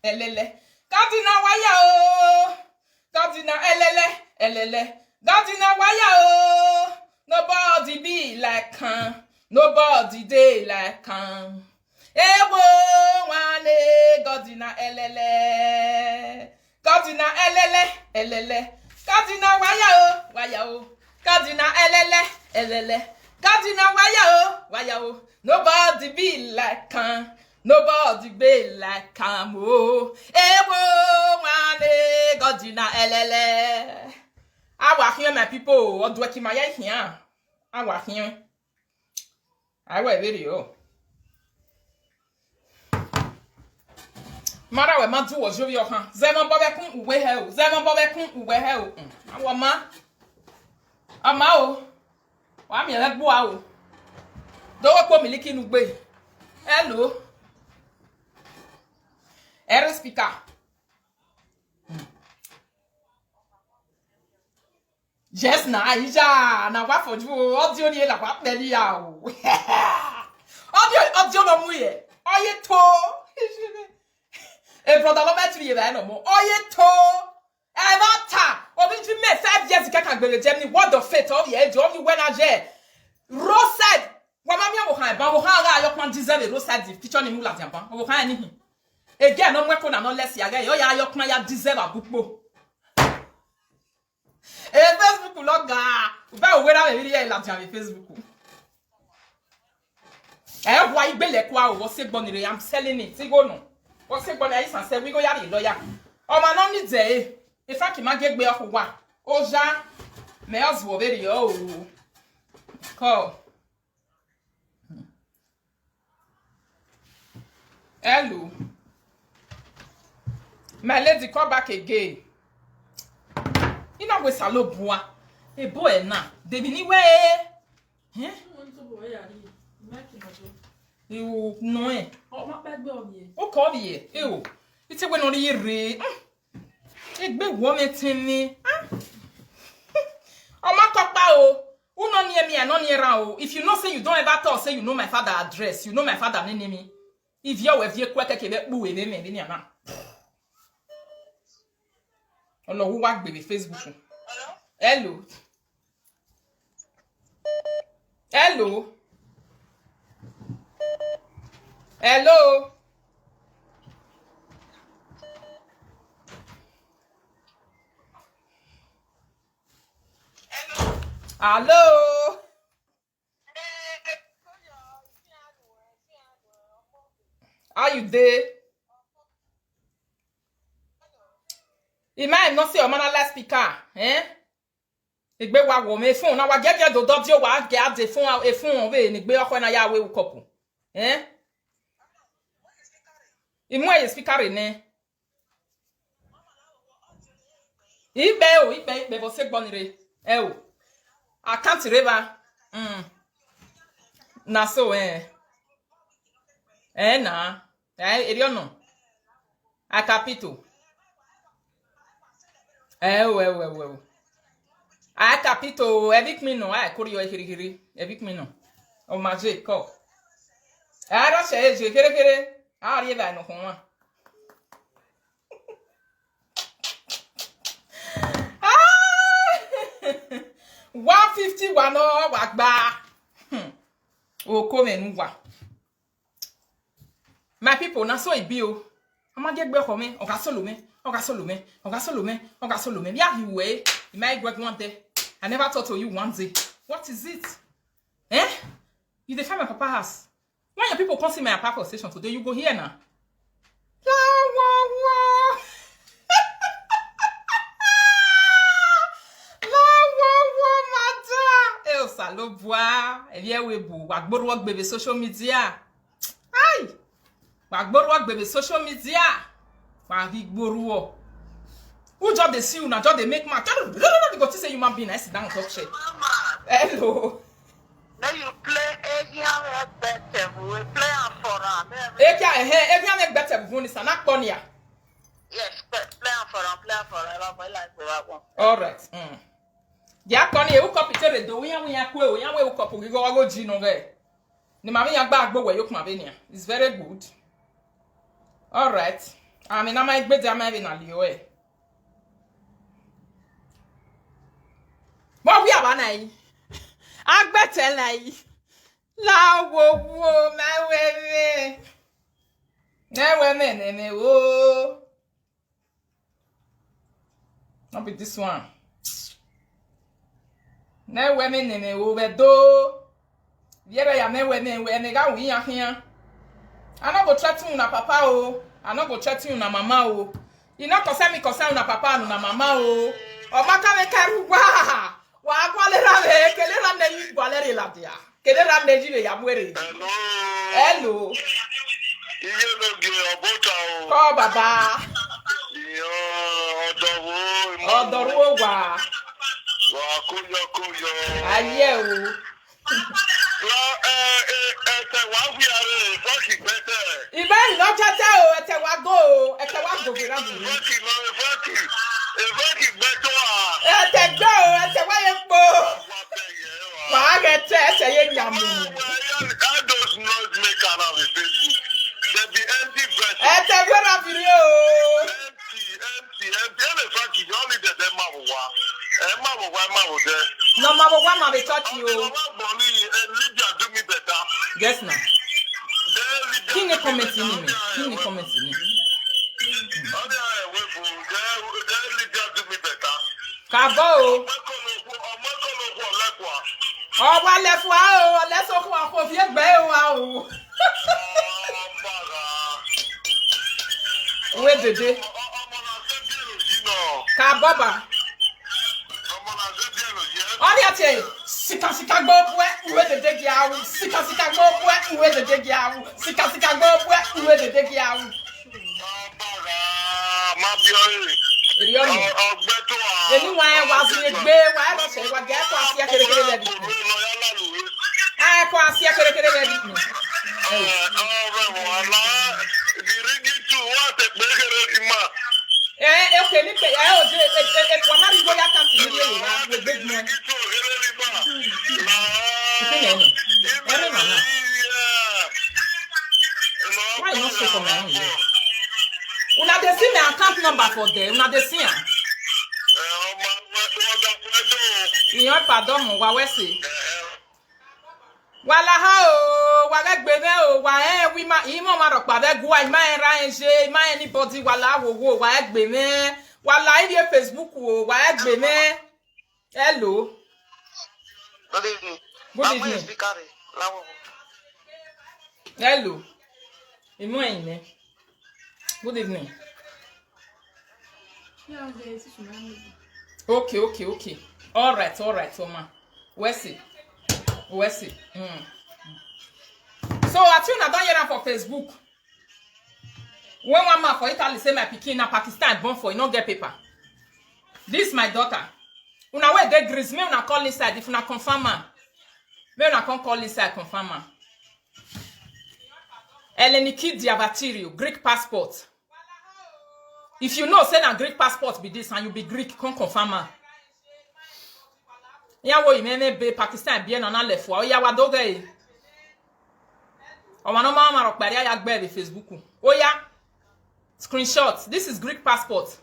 elele. Godina waya o. Godina elele. Godina waya o. Nobody be like nobody day like Ewo wane Godina elele. Godina elele. Godina waya o. Godina elele. Godina waya o. Nobody be like nobody be like oh. Ewo wane Godina elele. Awa here my people. Odwe ki maya here. Awa here. Awa video. Mara we ma du wo jo yo han. Zema bo be kun uwe he o. Awa ma. Ama o. Wa mi le gbo a o. Do we po miliki nu gbe. Hello. Air speaker. Yes na ija na wa foju audio ni la wa peli ya o. Audio no mu ye. Oye to. E brother lo metri ye no mo. Oye to. E vata. Obi ju me 5 years kaka gbele Germany word of faith of ye jo mi when aje. Roadside. Wa ma mi wo han ba wo han ga ayokman diesel roadside feature ni mu la tiampa. Wo han ni. Again no mweko na no less ya ga yo ya ayokman ya diesel abukpo. Facebook loga. Ba we ra me ri e la tiam Facebook. Eh wa igbele kwa o wo se gbonire I'm selling it. Ti go no. Wo se gbon ayi san se we go yari lawyer. O ma no ni de e Frankie ma gegbe o wa. O ja me ozwo be ri o. Call. Hello. My lady, come back again. You know we salo bua. E boy na. Debi ni we. You know it. Oh, my bad boy. O call ye. Ew. It's a when on the re. It be woman to me. Oh, my papa. Oh, who not near me and not near now. If you know, say you don't ever talk, say you know my father address. You know my father name me. If you're with your quack, I can't boo with me. Oh no, who work baby Facebook? Hello. Hello. Hello. Hello. Are you there? You might not say your man last speaker, eh? Igbe wa wo me phone na wa gege do do dio wa ge ade phone e phone we ni gbe okwo na ya we couple. Eh? Imu e speaker ne. Ibe você gbonire. Eh o. I can't river. Na so na. You know. A capito. Well. A capito, evic me no, I could you hiri, evic me no. Oh, my J, call. I don't say, Jekere, I'll leave I no home. 151 oh, wagba. Oh, come in. My people, na so it be o. I'ma get back home. Oga solo me. Yeah, you way. You might work one day. I never thought of you one day. What is it? Eh? You define my papa house. When your people come see my papa station today, you go here now. Salo bois, et bien we bou, wagboro wak bebe social media. Aïe! Wagboro wak bebe social media. Wagboro. Who job they see you now, job they make man. You go to say human being, I sit down and talk shit. Hello. Now you play Evian better. We play on forum. Evian make better. Vuni sana konya. Yes, play on forum. All right. Ya koni e uko pitere do yan kwe o yan we uko po gigo wago ji no ge. Ni mama yan gba agbo we yokuma be nia. It's very good. All right. I mean, am I gbe di am I be na liyo e. Mo wi aba na yi. Agbete la yi. La wo ma we me. Na we me wo. Not be this one. Na women neme over do. Yere ya me women we me ga wi ahia. I no go threaten una papa o. I no go threaten una mama o. You no concern me concern una papa una mama o. O maka me karu wa. Wa gwalera me kelera na yi gwalere la dia. Kelera na ji be ya mwere. Hello. Iye lo ge obota o. Ko baba. Yo odowo. Odowo wa. Kuyo. Aye o. La wa wi are fucking better. Ibe no tete o ete wa go vira bu. Fucking better. Ete go ete wa ye po. Wa get ete ye nyamu. I does not make an of Facebook. There be empty breast. Ete vira video. Empty. The fact is only the them No, mama, why ma be touch you? Lydia do me better. Yes, na. Qui ne comment ni? Lydia do me better. Kabo. Oh, wa le fwa o, le so kwa ko vie gbe o. We dede. Kababa. All ya tell sika go bwe we de degi awu sika go bwe we de degi awu sika go bwe we de degi awu ma biore Eri oni ogbeto a eni wa wa si egbe wa lo se wa ge ko asia kere le bi ko asia kere le bi Okay, me pay. One man go ya can't see me with big money. Why not so for me? Una dey see my account number for there. Una dey see am. Iyan pardon mo wa we see. Wala ha o, wa gbe me o, wa wi ma imo ma ro pa be gwa ma ra enje, ma anybody wala wo wa gbe me. Wala ide Facebook o, wa gbe me. Hello. Good evening. Good evening. Hello. Imo yin. Good evening. Okay. All right, Oma. Where's it? So I think I don't hear that for Facebook. When one man for Italy say my pikin na Pakistan born for, you not get paper. This my daughter. Una wey dey Greece, me una call inside if una confirm am. Me una come call inside confirm am. Eleniki Diabatirio, Greek passport. If you know say na Greek passport be this and you be Greek, come confirm am. Ya wo imene be Pakistan bien on le fo. Ya wa doge. O ma no ma ro pare ya gbe be Facebook. Oya. Screenshot. This is Greek passport.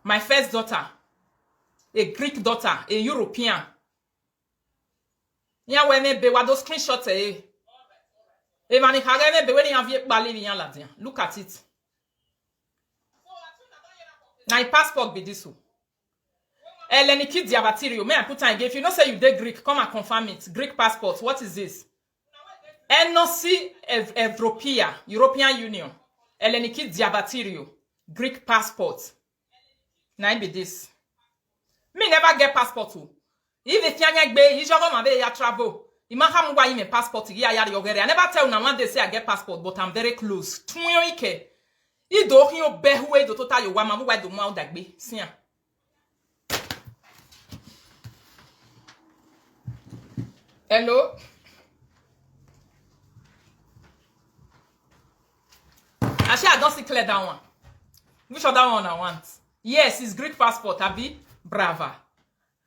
My first daughter. A Greek daughter, a European. Ya we me be wa do screenshot e. E mani kage me be we ni avie pale ni yan la dia. Look at it. Now your passport be this one. Eleniki Diabatirio. May I put time again? If you know say you dey Greek, come and confirm it. Greek passport. What is this? Enosi Evropia, European Union. Eleniki Diabatirio. Greek passport. Now it be this. Me never get passport too. If the tianya gbe, you just come and ya travel. You might have why me passport. I never tell una one day say I get passport, but I'm very close. Tuyo ike. I do hin be huwe do total yo wa ma wa do ma dagbe. Sia. Hello. Actually, I don't see clear that one. Which other one I want? Yes, it's Greek passport, abi? Brava.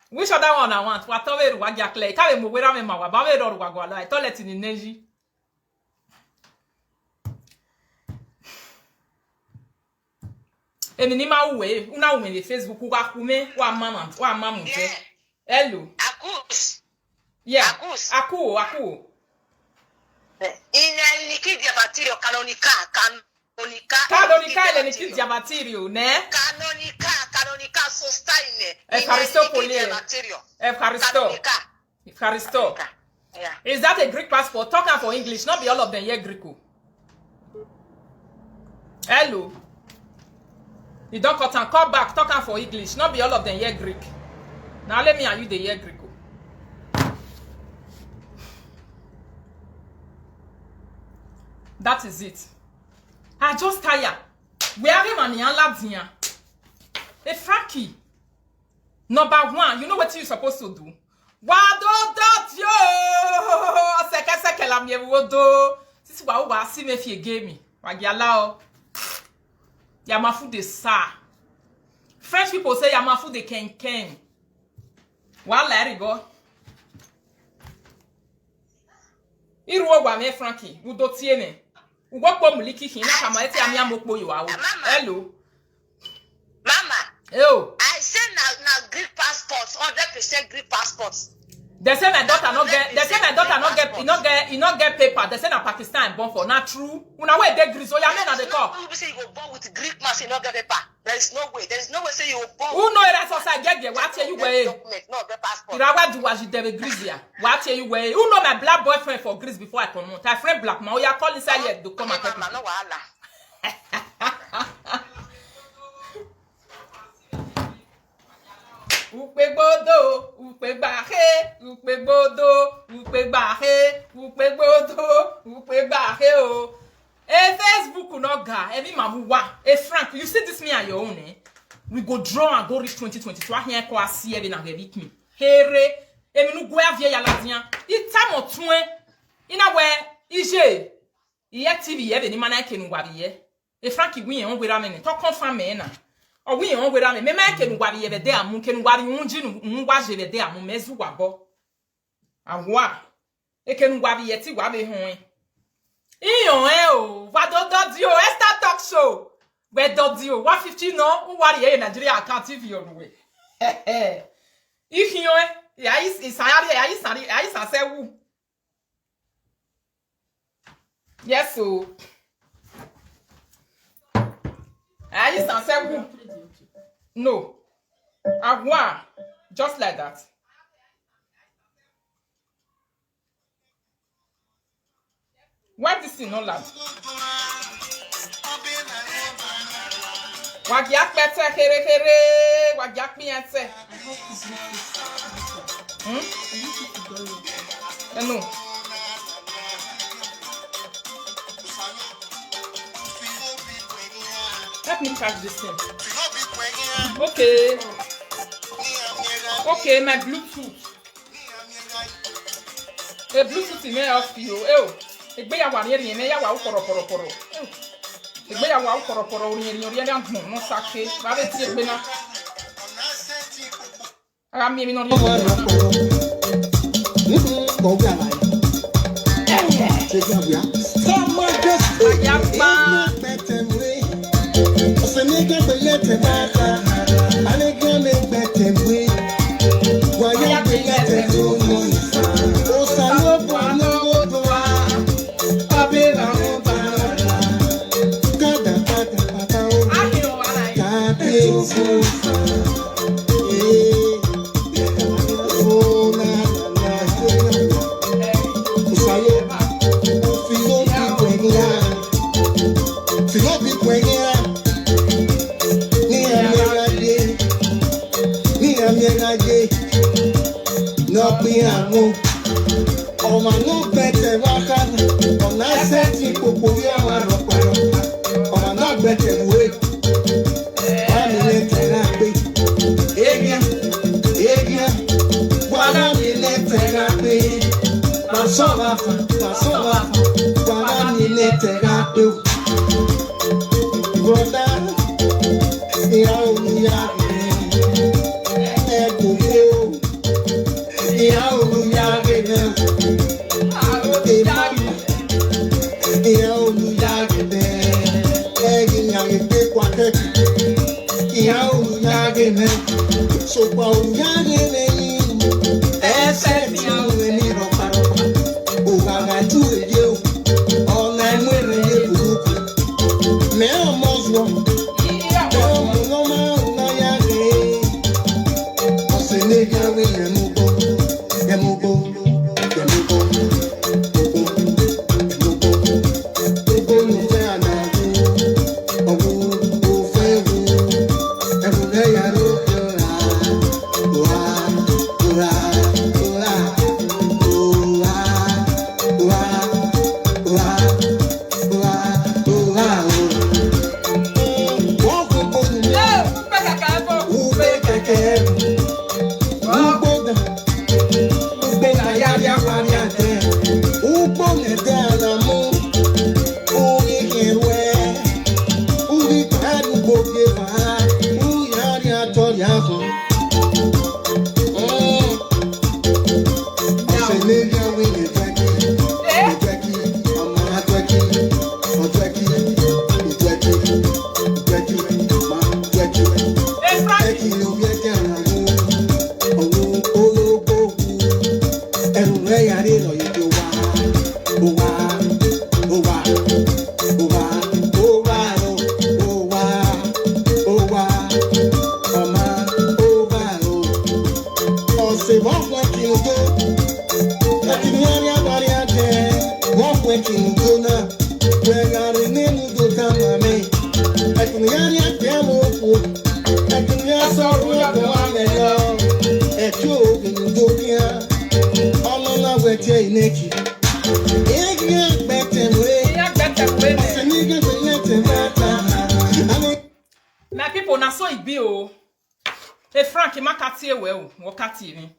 Which other one I want? What over wa gya clear. Ka we mo wera me ma wa ba we do wa gwa la. Toilet in energy. Emi ni ma uwe, una ume le Facebook wa kume wa mama nje. Hello. Akus. Yeah. Akus. Aku. Eleniki Diabatirio canonica Eleniki Diabatirio, ne? Canonica sostaine. Evharisto. Yeah. Is that a Greek passport? Talk for English, not be all of them here Greek. Hello. You don't cut and call back, talk for English, not be all of them here Greek. Now let me and you the here Greek. That is it. I just tired. We have him and Yan Labzia. Hey, Frankie. Number one, you know what you're supposed to do? Wado yo! Seke la mi wodo. This is what see me if you gave me. Wagialao. Yamafu de sa. French people say Yamafu de ken. Well, let it go. Iruo wa me Frankie. Udo tiene. Ugbo muliki hina kama eti amia mokpo yiwa. Hello. Mama. Yo. I say now Greek passports, 100% Greek passports. They say my daughter not get. They say my daughter not get paper. They say na Pakistan born for. Not true. Una way dey Greece. Oh, ya men na the call. Who say you were born with Greek man, you not get paper? There is no way. There is no way say you were born. Who know that society get there? What tell you way? No get passport. Irawa do was you dey Greece here. What tell you way? Who know my black boyfriend for Greece before I come out? My friend black man. Oh, ya call inside here to come and take me. No wahala. Upe bodo, upe bahe, upe bodo, upe bahe, upe bodo, upe bahe o. Facebook no ga, every mamu wa. Frank, you see this me on your own, eh? We go draw and go reach 2022. I hear kwa see every na get me. Here, emi nu go avie ya ladian. Itamo twen. Ina we ije iye TV ye be ni mana ke ngwabi ye e Frankie wi en gwera me ni to confirm me na o wi en gwera me ma ke ngwabi ye be de amu ke ngwabi unji ngwa je be de amu mezu wabo awa e ke ngwabi ye ti wa be hun iyon o wa do di o Esther talk show we do di o 150 no wari ye Nigeria account TV o we iyon ya isayari ya isase wu. Yes, so I used to say no. I want just like that. Why this is not loud? Wagiak better here, wagiak me and say. No. Let me charge this thing. Okay. Okay, my Bluetooth. The Bluetooth is made of you. Oh, the way I want here, you may have a poro. The way I want poro, you're young, no sake. But it's a winner. I'm maybe not Nigga be let him back. A nigga make better way. Why you be let him go? Oh, salo no go. Abe na o para. Kada pata o. Kabe o. Oh na. Salo. Filo bi kwenya. No be amo, o manu bete wakana, o na seti popo ya warokaro, o na bete we, wani lete na pe, egia, wani lete na pe, masova, wani lete na pe, broda, ya. So far, we are living. Except you, we need a paro. Oh, I do it, you. All night, when you me almost wrong. No, I say, nigga, we My people, na so it be oh. Hey Frank, ma kati ewe o, wo kati ni.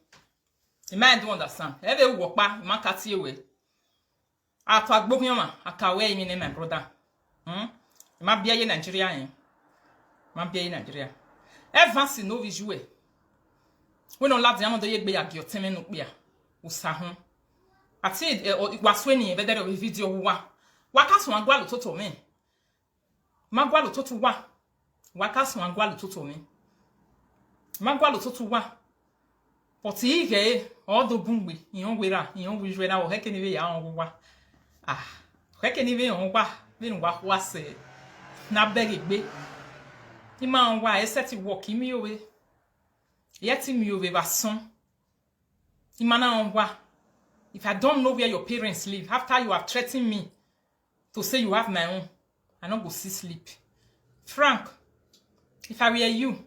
You might don't understand. Every work ba, ma kati ewe. Ato agbogioma akawe mi ne my brother. Ma bia ye Nigeria yen. Ma bia ye Nigeria. Evans no vi jouer. We no la diamo do ye gbe ya gioteme no bia. Usa ho. Ati wasweni be there video wa. Wakaso agwa lo toto me. Magwa lo toto wa. Wakaso agwa lo toto me. Magwa lo toto wa. But ige odo bungbe iyon wira o heke ni we ya on wa. Heke ni we on wa. Be no wa se. Na beg gbe. Ima on wa eseti work mi owe. Yeti mi owe ba son. Ima na on wa. If I don't know where your parents live, after you have threatened me to say you have my own, I don't go see sleep. Frank, if I were you,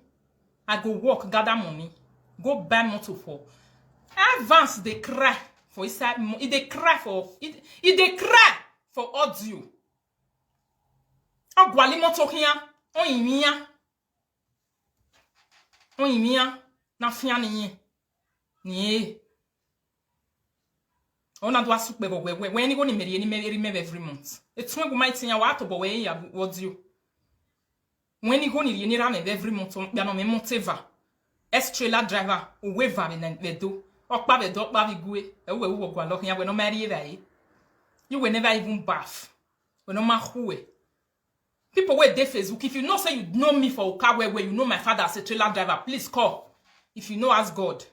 I go work, gather money, go buy motor for. Advance they cry for inside. They cry for it. They cry for audio. Ogwali motor here. On imia. Na fia ni. Ona do asukbe bo when you go ni meri every month. It's when go my tin ya wa to bo we ya audio. When you go ni ni ram every month ya no me motiva. Trailer driver o weva be do. Okpa be do okpa bi gue. E we wo gwa lo ya we no marry e. You will never even bath. We no ma huwe. People wey dey Facebook, if you know say you know me for car where you know my father as a trailer driver, please call. If you know as God.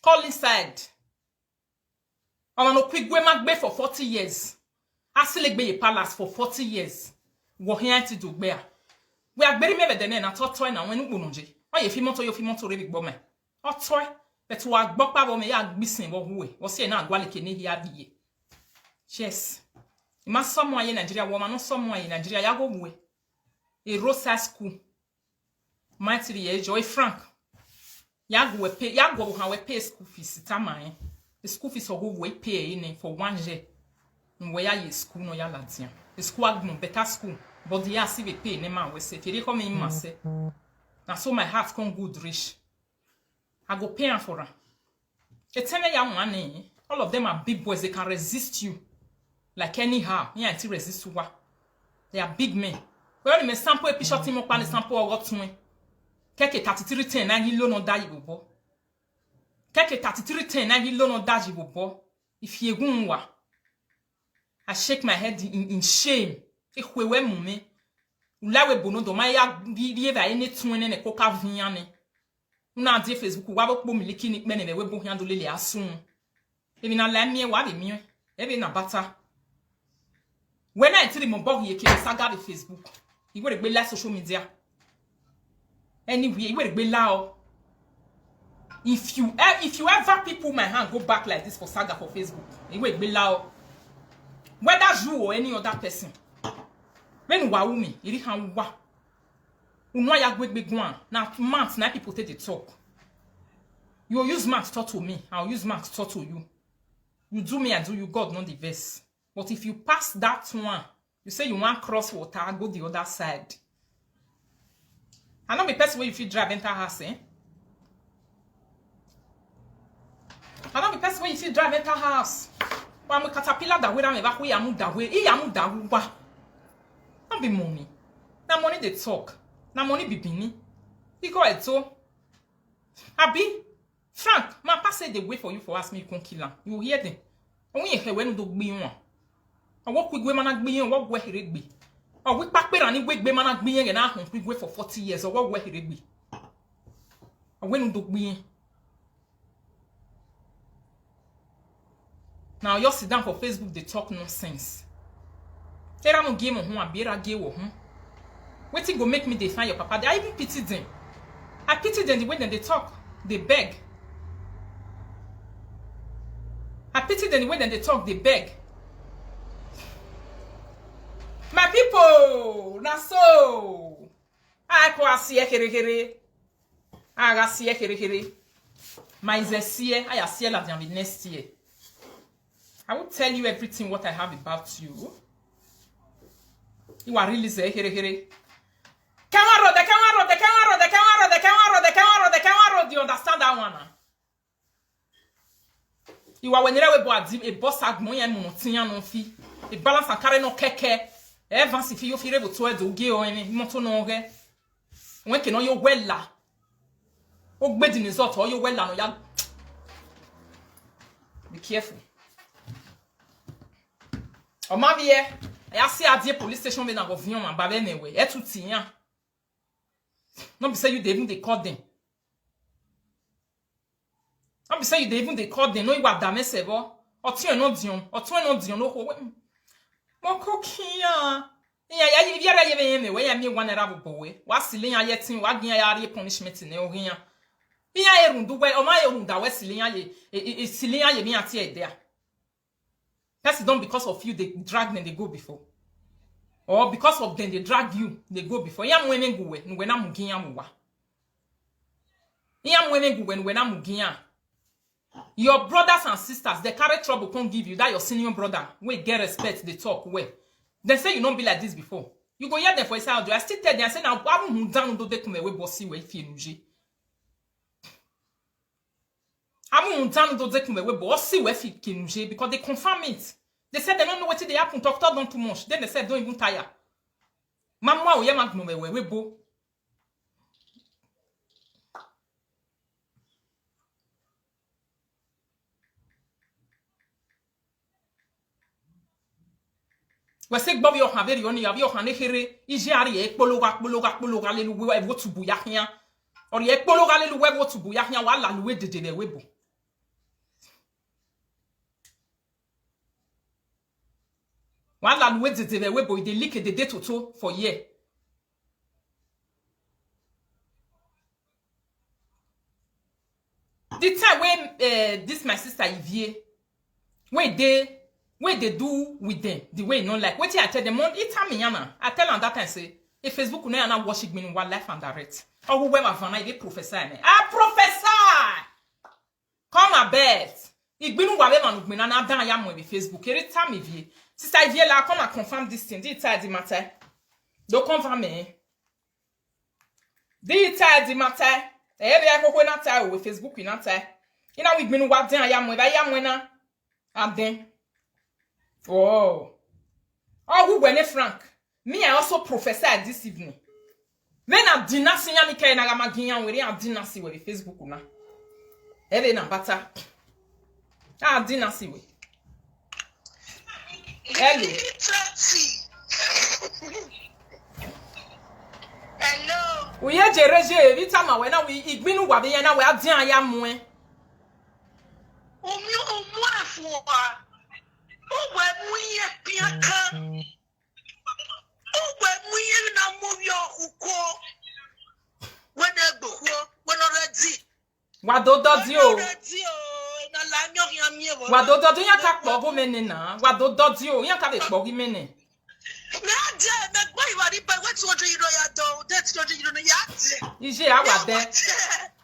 Call inside. I no quick go magbe for 40 years. Asilegbe ye palace for 40 years. Wo here ti do gbe a. We agberi me be de na totoy na wen nje. O ye fi moto re bi gbo me. O toy but wa gbo pa bo me ya gbisin wo huwe. Wo se na agwaleke ne hia biye. Yes. Ima someone in Nigeria woman no someone in Nigeria ya go we. A Rosa school. Mighty ye Joy Frank. Ya go ha we pay school fees taman. The school fees or we pay in for 1 year. Where ya school no ya latin. The school agno better school. But the ya see we pay ne man we say. If come in ma say. Na so my heart come good rich. I go pay for her. E tell me ya money. All of them are big boys. They can resist you. Like anyhow. Yeah, I resist you. They are big men. Well, me sample epi shot him up and sample or what to Keke 3310 na hilo no da yibo. Keke 3310 na hilo no da yibo. If ye gunwa. I shake my head in shame. Ehwewe mume. Ulawe bono do ma ya biye va ene tuene ne koka viane. Una di Facebook wa bo miliki ni mene we bo hiando lele asun. Ebi na la mie wa be mie. Ebi na bata. When I tell him about ye ke saga the Facebook. He would be like social media. Anyway, he would be loud. If you ever people my hand go back like this for saga for Facebook, he would be loud. Whether you or any other person. When wa umi, iri han wa. Unwa ya gwe gwan. Now months na people take the talk. You use Max talk to me, I'll use Max talk to you. You do me, I do you, God not the verse. But if you pass that one, you say you want cross water, go the other side. I know the person where you feel drive enter house, eh? I know the person where you feel drive enter house. But I'm a caterpillar that way I'm ever way I'm that way. I'm that way. Not be money. Now money they talk. Now money be bini. You go ahead so. Abi, Frank, my papa said they wait for you for ask me you can kill him. You hear them? Only you hear when do be one. I walk with women and be what where he be. Or we pack better and wake women and be and I home quick for 40 years or what where he be. Or when do be. Now you sit down for Facebook, they talk nonsense. Tell them game on a beer gay or waiting go make me define your papa. I even pity them. I pity them the way that they talk, they beg. I pity them the way that they talk, they beg. My people, na so. I kwa siye kere. Aga siye kere. My siye, I siye la diambi next year. I will tell you everything what I have about you. You are really say kere. Camera. Do you understand that one? Iwa wenere we bo adi e boss agmo yen mo tian no fi. E balance an carré no keke. E van si fi yo fire bo to e do ge o eni mo to no re. Won ke no yo wella. O gbe di result o yo wella no ya. Be careful. O ma vie, I see a police station when I go vion man ba be newe. E tout tian. No be say you dey even dey call them. No be say you dey even dey call them. No iwa dame sebo. Otu e no dion no ho. Mo kokia. Ya yara ye me we ya mi wan era bo we. Wa silin ya yetin wa gin ya re punishment ne o hian. Iya erundu we o ma erunda we silin ya ye silin ya ye mi ati e there. That's done because of you they drag them they go before. Or because of them they drag you they go before. Ya mwene guwe nwe na muginya muwa. Ya mwene guwe nwe na muginya. Your brothers and sisters they carry trouble can't give you that your senior brother we get respect they talk well. They say you don't be like this before. You go hear them for yourself. I still tell them I say now I won't down do they come we bossy we feel nuji. I won't down do they come we bossy we feel nuji because they confirm it. They said they don't know what they happen. Doctor don't too much. Then they said don't even tire. Mama o ye mag no we bo. We say Bobby o have you ni abi o han here ije ari e kpologa le lu we wo tubu ya hian. Or ye kpologa le lu we wo tubu ya hian wa la lu we dede le we bo. Wala luwe dede we boy they leak the date to for year. The time when this my sister Ivie when they do with them the way you know like what I tell them on it time yana I tell them that time say if Facebook no na worship me in one life and direct. Or who my fana be professor me. Ah professor. Come a bet. Igbinu wa be manu na dan ya mo be Facebook. Every time Ivie Sister Ivie la come and confirm this thing. Did it the matter? Don't confirm me. Did it the matter? Every I go na tie with Facebook na tie. You know we been what then I am na. And then. Oh. Oh, who went Frank? Me I also professor this evening. When I did not see any kind of magian with I did not see with Facebook na. Every na bata. I did not see with. Hello. Hello. We are jereje every time when we igbinu wa be yan na we adian aya mo e. Omi afo wa. O we mu ye piaka. O we mu ye na mo yo kuko. When e gbo when already. Wa do di o. Na la nyo yan mi e wo. Wa do do yan ka po go mene na. Wa do di o yan ka be po gi mene. Na je me gbo iwa ri pe we 200 euro ya do. That 200 euro ya je. Ije a wa de.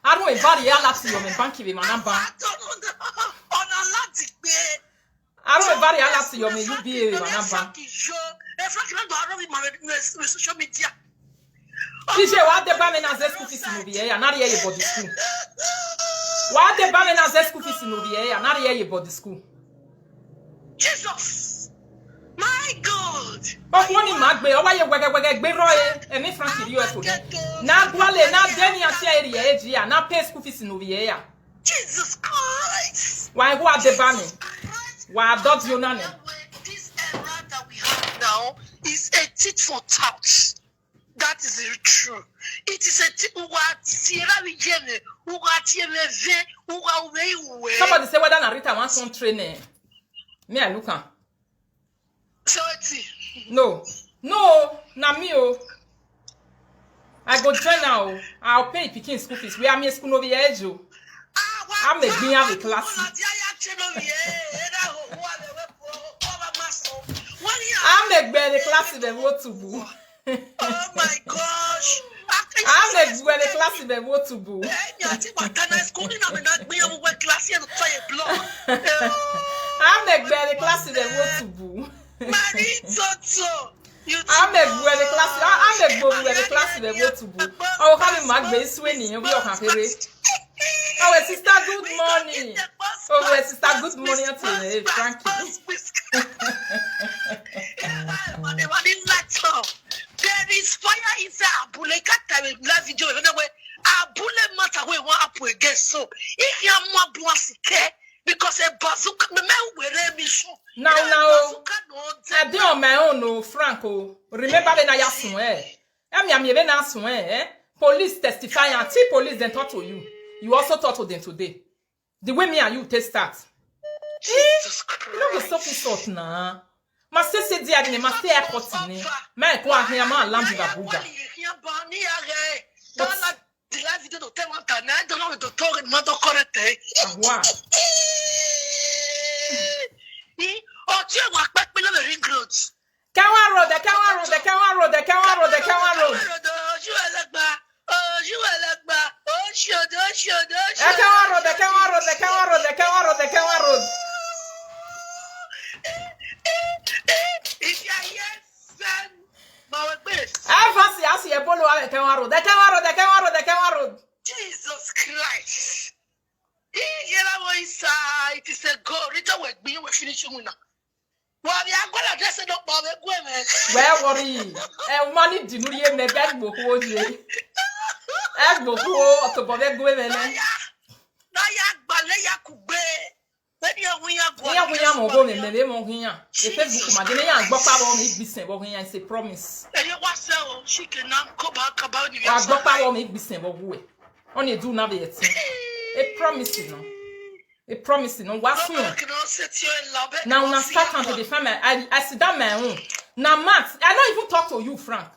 I don't invite you lapse your bank be my number. On a lati pe. I don't invite you lapse your UBA my number. Social media. Ije wa de ba me na school fees no be ya na re ye body school. Wa de ba me na school fees no be ya na re ye body school. Jesus. My God. But money magbe o wa ye wege gbe ro e mi frank ri o to. Na gwale na deni ati area eji ya na pay school fees no be ya. Jesus Christ. Why go at the banner? Why dot you none? This era that we have now is a tit for tat. That is true. It is a tit somebody say whether Narita wants some training. Me I look am. No, na me oh. I go join now. I'll pay picking school fees. We are me school over here, Joe. I'm a being have a class. I'm a better class than what to do. Oh my gosh. I'm a better class than what to do. I'm a better class than what to do. I'm a better class. I'm a better class than what to do. Oh, how my base winning? We are happy. Oh, sister, good morning. Oh, well, sister, good morning to you, Frankie. There is fire inside Abule. Can't live video. Abule matter we want up against. So if you are more buasike because a bazooka, the man will be sure. Now, I do on my own, no, Franco. Remember when I asked you, I'm even asking, police testify and police then talk to you. You also talk to them today. The way me and you test start. Jesus Christ. No, go stop this now. Ma se dia ni ma se airport ni. Ma ko ahia ma lamb ba buga. The live video don't tell what I don't know the talk not correct. Wow. Oh, you walk back below the ring roads. Kawa road. If you are yes, then my best. I fancy I see a bolo at the Kawa road. Jesus Christ. It is a go. Little work being we finishing now. Well, we are going to dress it up by the women. Where worry? And money didn't even make that book. Egg book to bother women. Naya Balaya Kube. Maybe we are going in the name of here. If Facebook, my dinner, but power make business. But here I say promise. And you was so she cannot come back about you. I got power make business. But way only do now yet. A promise, you know. A promise, you know. What's new? Now, start to defend my. I sit down my own. Now, Max, I don't even talk to you, Frank.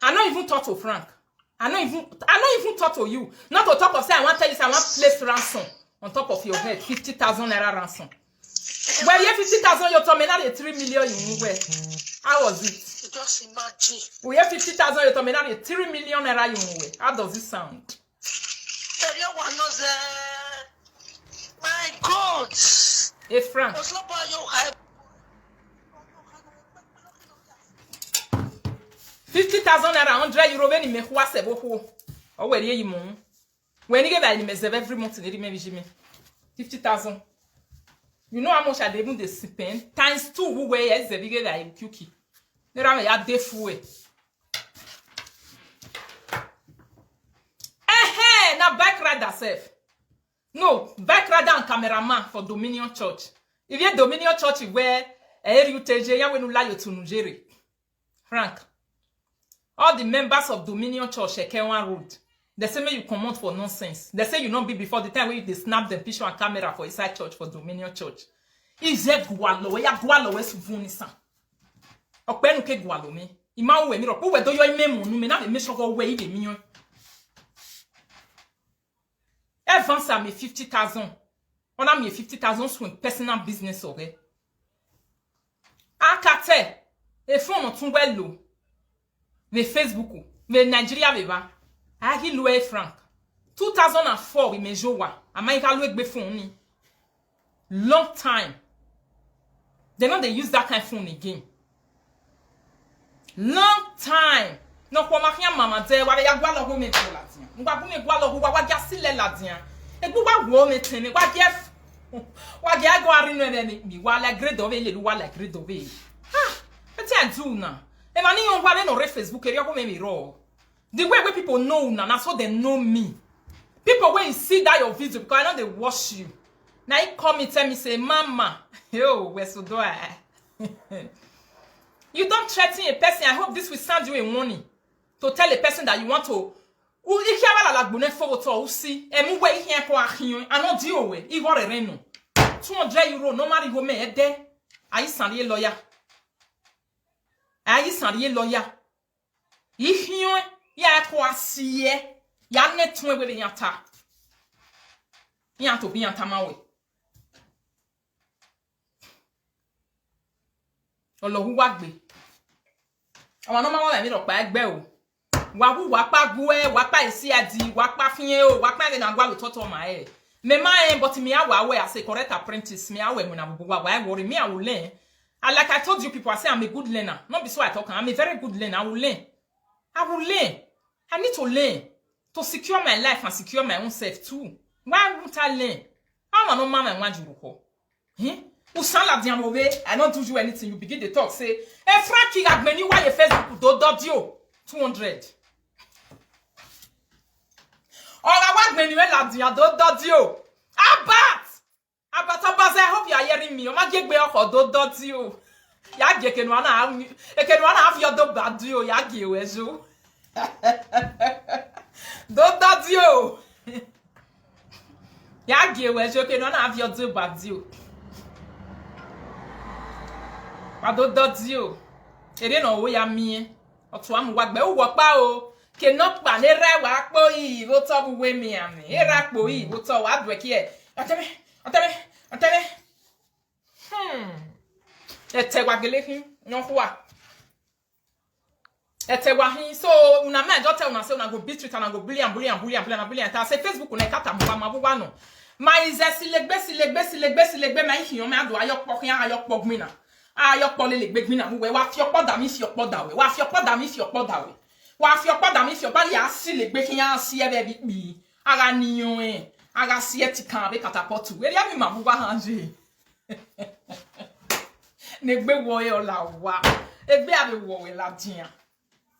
I don't even talk to Frank. I don't even talk to you. Not on top of say I want to tell you, I want to place ransom on top of your head, 50,000 naira ransom. Well, you have 50,000, you told me now 3 million in where? How was it? Just imagine. We have 50,000, you told me now 3 million naira in where? How does it sound? My God. Hey, Frank. 50,000 naira, 100 euro, when you make what se boho. Oh, where you moon? When you get that, you may save every month in the Jimmy. 50,000. You know how much I even spend? Times 2 who way is the bigger than cookie. There are a deaf way. Now back rider self. No, back rider and cameraman for Dominion Church. If you Dominion Church where you tell you when you lie to Nigeria. Frank. All the members of Dominion Church Ekenwan Road. They say you come out for nonsense. They say you not be before the time when they snap the picture and camera for inside church for Dominion Church. Is it gualo? Ya gualo we suvunisa. Okpenu ke gualo me. Ima we mi ro. We do yo imemu nu me na me sure for we ide mi. Evans a me 50,000. On a me 50,000 swing personal business okay. Akate. E fon on tun wello. Me Facebook, me Nigeria beba. Ahi Louis Frank. 2004 we me jowa. America Louis be phone ni. Long time. They know they use that kind of phone again. Long time. No kwa makia mama de wa ya gwa lo ho me to la dia. Ngwa bu me gwa lo ho wa ja sile la dia. E bu wa wo me tene wa jef. Wa ja go ari no ne mi wa la grade of le wa la grade of. Ha. Eti adu na. E ma ni yon wa le no re Facebook e yo me ro. The way people know now, that's how they know me. People when you see that your video, because I know they watch you. Now you come and tell me, say, Mama, yo, where so do I? You don't threaten a person. I hope this will sound you a warning to tell a person that you want to. If you have a lagbone photo, see, and move away here for a human, and not deal with, if what a reno. 200 euro, no matter who may there. Are you sending a lawyer? Are you sending a lawyer? If you ya kwa siye ya netwe we yata ya to bi yata mawe Olohun wa gbe awon no ma wa mi ro pa egbe o wa wu wa pa gu wa pa isi adi wa pa fiyen o wa pa na gwa lo toto ma e me ma but me awa we as a correct apprentice me awe mu na bubu wa worry me I will learn. And like I told you people, I say I'm a good learner. Not be so I talk, I'm a very good learner. I will learn. I need to learn to secure my life and secure my own self too. Why won't I learn? I'm no man and wajuruko. Usala diamove, I don't do you anything. You begin to talk, say, hey, Frankie, I've many why your Facebook do you 200. Or I want many la dia do you. Abat, I hope you are hearing me. You might get me off or do you. Ya get can one have your dog bad you, ya give you. Do you. Ya give you can one have your dog bad you. I do you. It ain't no way I mean. Or to am wag be wo pa o. Ke not pa ne ra wa po yi wo to we me am. E ra po yi wo to wa do here. Ateme. Ete wa gele hin no ho a. Ete wa hin so una me just tell una say una go beat it and I go bullion. Ta say Facebook una kata mo ma bo wa no. Ma ize silegbe ma hin o me ado ayok mi na. Ayok le gbe mi na we wa fi opo da mi fi opo da we. Wa fi opo da mi fi opo da we. Wa fi opo da mi fi opo ya silegbe kin ya si e be bi. Ara niyon e. Aga si eti kan be catapult we ya mi ma bu wa hanje. Negbe wo e ola wa. Egbe ave wo we la dian.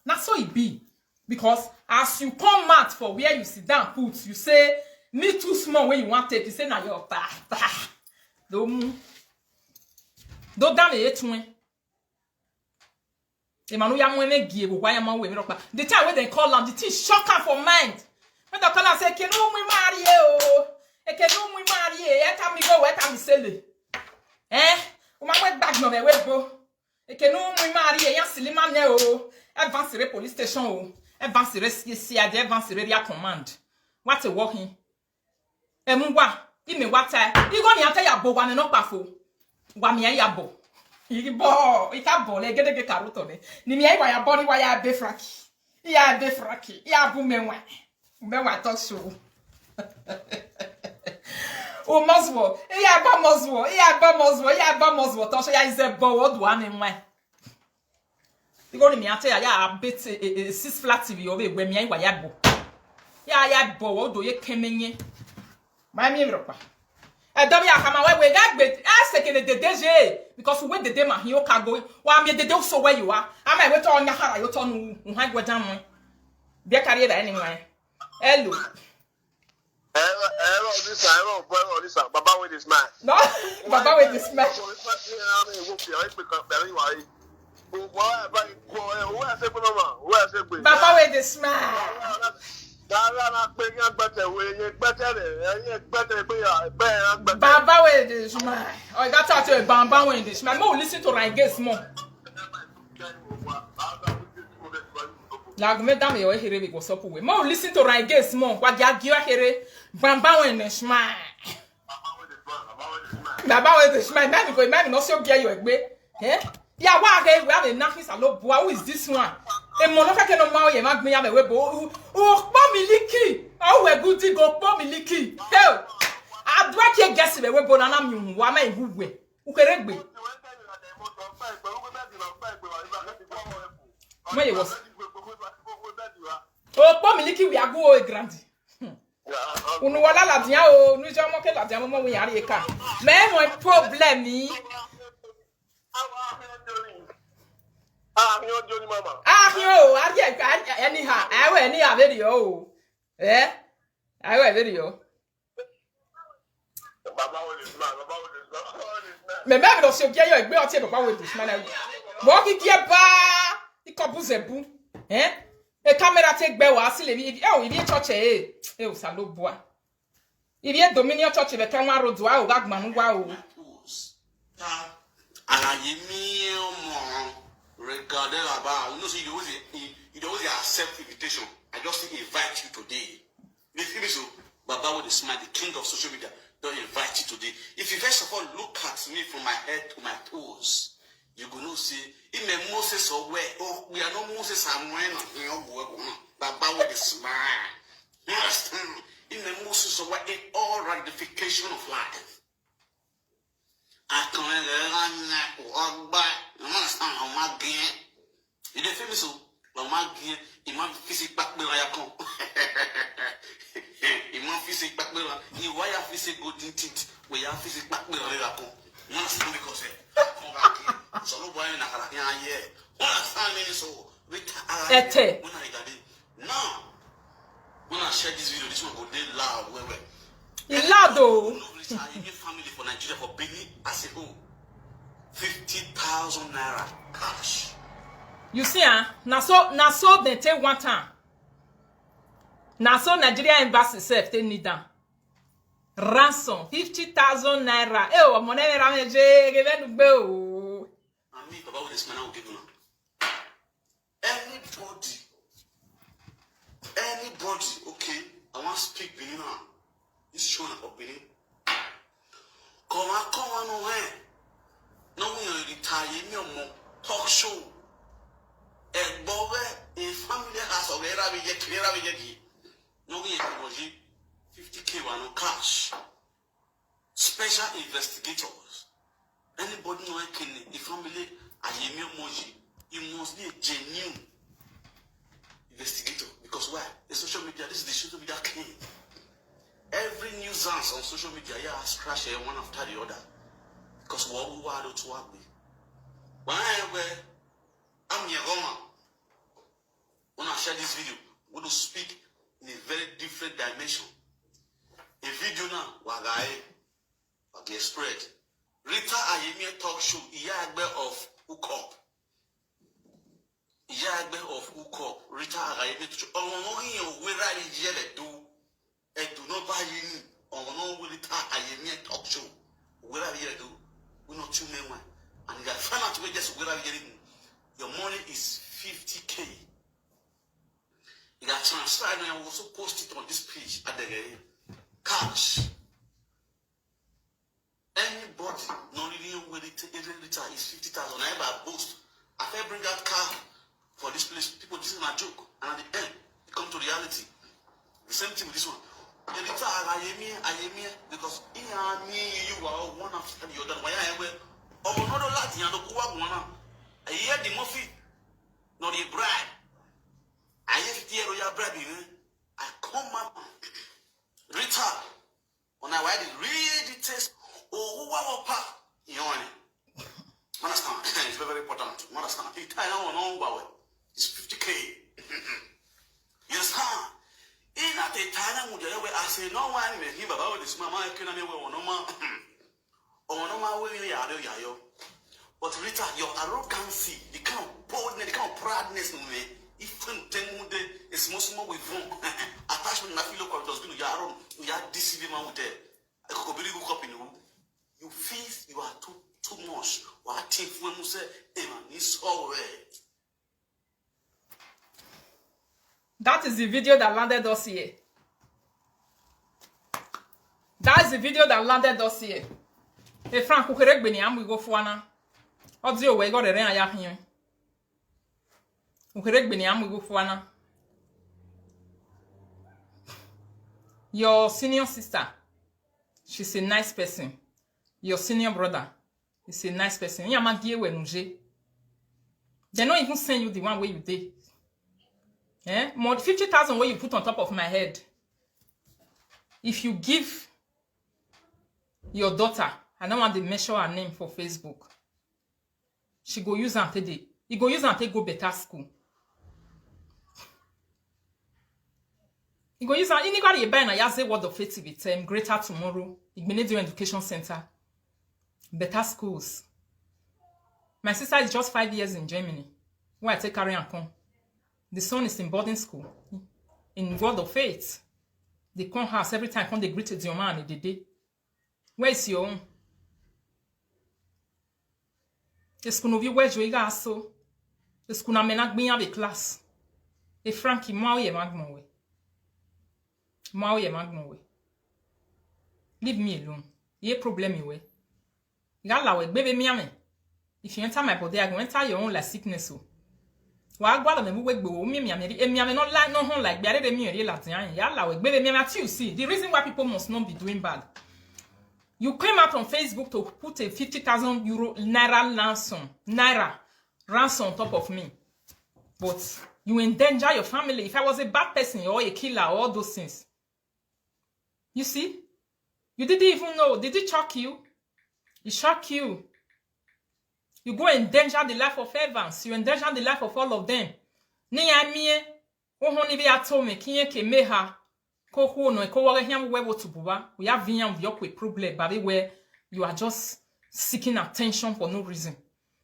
Na so it be. Because as you come out for where you sit down put, you say me too small when you want take, you say na your pa. Do dame etun. E manu ya mo me gie wo ya ma we me ropa. The time when they call am, the thing shock am for mind. When they call am say kenu mu marry o. E kenu mu marry e ta mi go we ta mi sele. O ma we bag no me we go. E kenu mu marry e yan silima ne o. Advance police station o. Advance CID, advance area command. What a walking. E mu wa, I me wata. I go ni ata ya bo wa ne no pafo. Wa mi ya bo. I ka bo le gede karuto le. Ni mi wa ya bo ni wa ya be fraki. Ya be fraki. Ya bu me wa. Me wa talk show. O moswo. Ya ba moswo. To so ya ize bo wo do an enwa. I go ni mi ata ya bit 6 flat TV o be we mi wa ya bo. Ya bo wo do ye kemenye. Ma mi ropa. Domi akama we ga gbe sekene de DG because we de ma hi o ka go wa mi de so where you are am we to onya hara yo to nu han gwa jam be carry da anyway hello this baba with this man no baba with this man baba with this man Baba with this man. Oh, that's actually Baba with this man. Mo listen to Ranges more. Like me damn you here we go so we. Mo listen to Ranges more. What ya give here? Baba with this man. Baba with this man. Man no so get you egbe. Yeah, why we have a nothing salo boy. Who is this one? E monoka ke no ma o ye ma gbin ya me we bo o po miliki o we good go po miliki hey adwa ke gesi me we bo na mi wa ma ihu we u kere gbe mo ye was o po miliki we agu o grandi unu wala la dia o nu jo mo ke la dia mo we yare e ka me mo problem ni mama. Anyhow, I will any video. I will video. Baba with this man. Me me no so get you egbe oti baba with this man. Walk it here ba. I kobuze bu. E camera take gbe wa si le bi ibi church o salo boa. Ibi Dominion church be kan wa road wa o gagman wa o. Alayemi mo regarding about you know see you always accept invitation. I just invite you today. If so, Baba with the smile, the king of social media, don't invite you today. If you first of all look at me from my head to my toes, you gonna see in the Moses or where we are not Moses and when Baba with the smile. Yes, in the Moses or where in all ratification of life. I can't walk back. I'm not again. You don't feel me so? I'm not again. You might physical back where I come. You might physics back me. You why you physics go tint. We have physics back me. Once because come back here. So no boy na kala here. Once time in so Ete. when I got it. Now when I share this video, this one go dey loud. Where You loud though. family for Nigeria for Benin as a whole 50,000 naira cash. You see, na so they take one time. Na so Nigeria embassy self they need them. Ransom 50,000 naira. Eh, o money rameje give nu gbe o. And me, Baba, with this man, I will give you now. Anybody, okay, I want to speak Benin now. This show of Benin. Come on, no way. No, we retire me on talk show. A boy, a family has already get clear of it. No, we have 50K one cash. Special investigators. Anybody know can the family Ayemi Moji, you must be a genuine investigator. Because why? The social media, this is the social media king. Every nuisance on social media, yeah, has crashed one after the other. Because what we want to work with. When I'm your woman, when I share this video, we will speak in a very different dimension. A video now, wagaye, okay, spread. Rita Ayemi talk show, Iyagbe of Ukop. Iyagbe of Ukop. Rita Ayemi talk show. Oh, where are you do? I do not buy you. Oh, no, Rita Ayemi talk show. Where are you do? We know 2 men one. And you got find out where just where are you getting? Your money is 50K. You got transferred and I also post it on this page at the cash. Anybody not even with it is 50,000. I ever boost. I can bring that car for this place. People this is a joke. And at the end, it come to reality. The same thing with this one. The little Ayemi, because you are one after the other. Why I will another Latin and the Kuagwana. I hear the Murphy, not the bride. I hear the royal bride. I come up. Rita, when I read the test, oh, who are pa? You know, understand? It's very important. Understand? It's 50K. You understand? In at a time, I say, no one may hear about this. Mamma, I can't know. But Rita, your arrogancy, the kind of boldness, the kind of proudness, if it's most more with wrong attachment, I feel like does you are deceiving man with the you feel you are too much. What if when you say, it's all right? That is the video that landed us here. That's the video that landed us here. Hey Frank, who correct me? I'm we go for na. Audio we got the rain aya here. Who correct me? I'm we go for na. Your senior sister, she's a nice person. Your senior brother is a nice person. They don't even send you the one where you did. Eh? More 50,000 where you put on top of my head. If you give your daughter, I don't want to mention her name for Facebook. She go use and take you go use and take go better school. You go use and anybody buy na ya say word of faith with Greater Tomorrow, Igbenedion Education Center, better schools. My sister is just 5 years in Germany, where I take carry and come. The son is in boarding school, in word of faith. They come house every time, come they greet your man the day. Where is your own? The school of you where you are so. The school na menak be have a class. E Frankie, moi ye magnon we. Leave me alone. Ye problem you we. Gala we baby me ame. If you enter my body, I go enter your own like sickness o. Wa gwa me we gbo me ame no like no hon like be are me ere Latin. Ya la we baby me you see. The reason why people must not be doing bad. You came out on Facebook to put a 50,000 euro naira ransom on top of me. But you endanger your family. If I was a bad person or a killer or all those things, You see? You didn't even know. Did it shock you? It shocked you. You go endanger the life of Evans. You endanger the life of all of them. Ni amie, ohoni bi atome kinye ke meha. Ko hono ko wore hiam webo tububa. We have vinyam vyokwe problem baby where you are just seeking attention for no reason.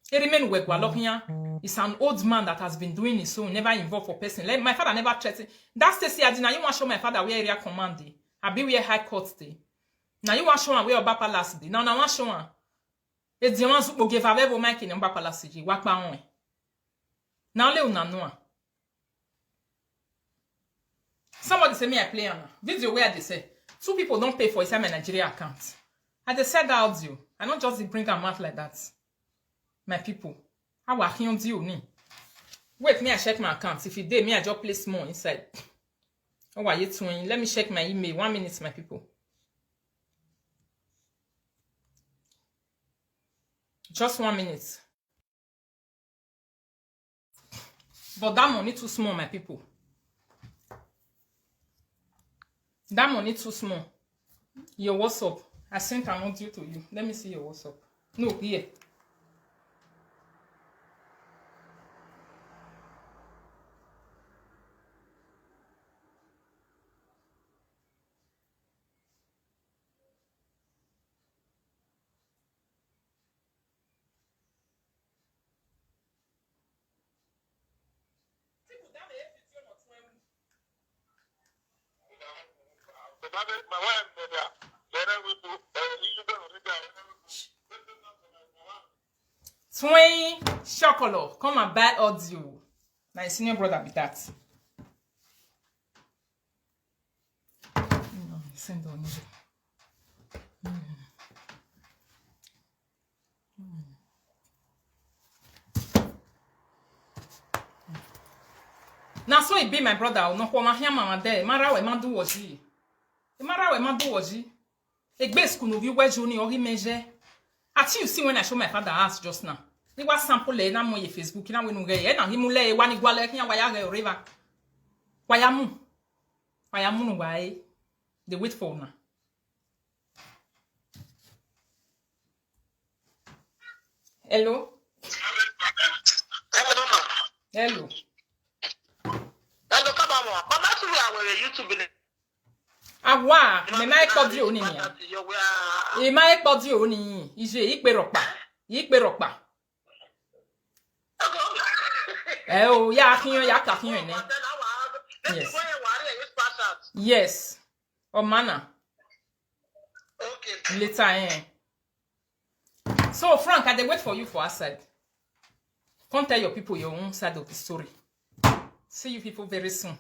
He remain we gwaloknya. It's an old man that has been doing it, so never involved for person. Like, my father never threatened. That's the Adina. You want to show my father where area command day. I be where high court day. Now you want to show where Oba Palace day. Now want to show. It's the ones who give aveva Mike in Oba Palace day. Wakpa on. Now le una no. Somebody say me I play on video where they say 2 people don't pay for a Nigeria account. I just said that audio. I don't just bring a mouth like that. My people. How are you doing? Wait, me I check my account. If you did, me I just place more inside. How are you doing? Let me check my email. 1 minute, my people. Just 1 minute. But that money too small, my people. That money too small. Your WhatsApp. I sent an audio to you. Let me see your WhatsApp. No, here. My wife, Twin Chocolate, come and buy audio. My senior brother be that. No, send on you. Now so it be my brother. No, for my hair, mama there. Mara we ma do waji. Mara we ma do waji. Egbe school no view where Johnny or he measure. Ati you see when I show my father ass just now. Ni wa sample le na mo ye Facebook na we no ge na hi mu le wa ni gwale kan wa ya ge river. Wa ya mu no wa e. They wait for na. Hello. Hello. Hello, come on. Mama, to YouTube. Awa, me ma ekodi oni ni. E ma ekodi oni. Ije ipe rokpa. Oh, ya kakiyon ne. Yes. Yes. O mana. Okay. Later So Frank, I dey wait for you for outside. Come tell your people your own side of the story. See you people very soon.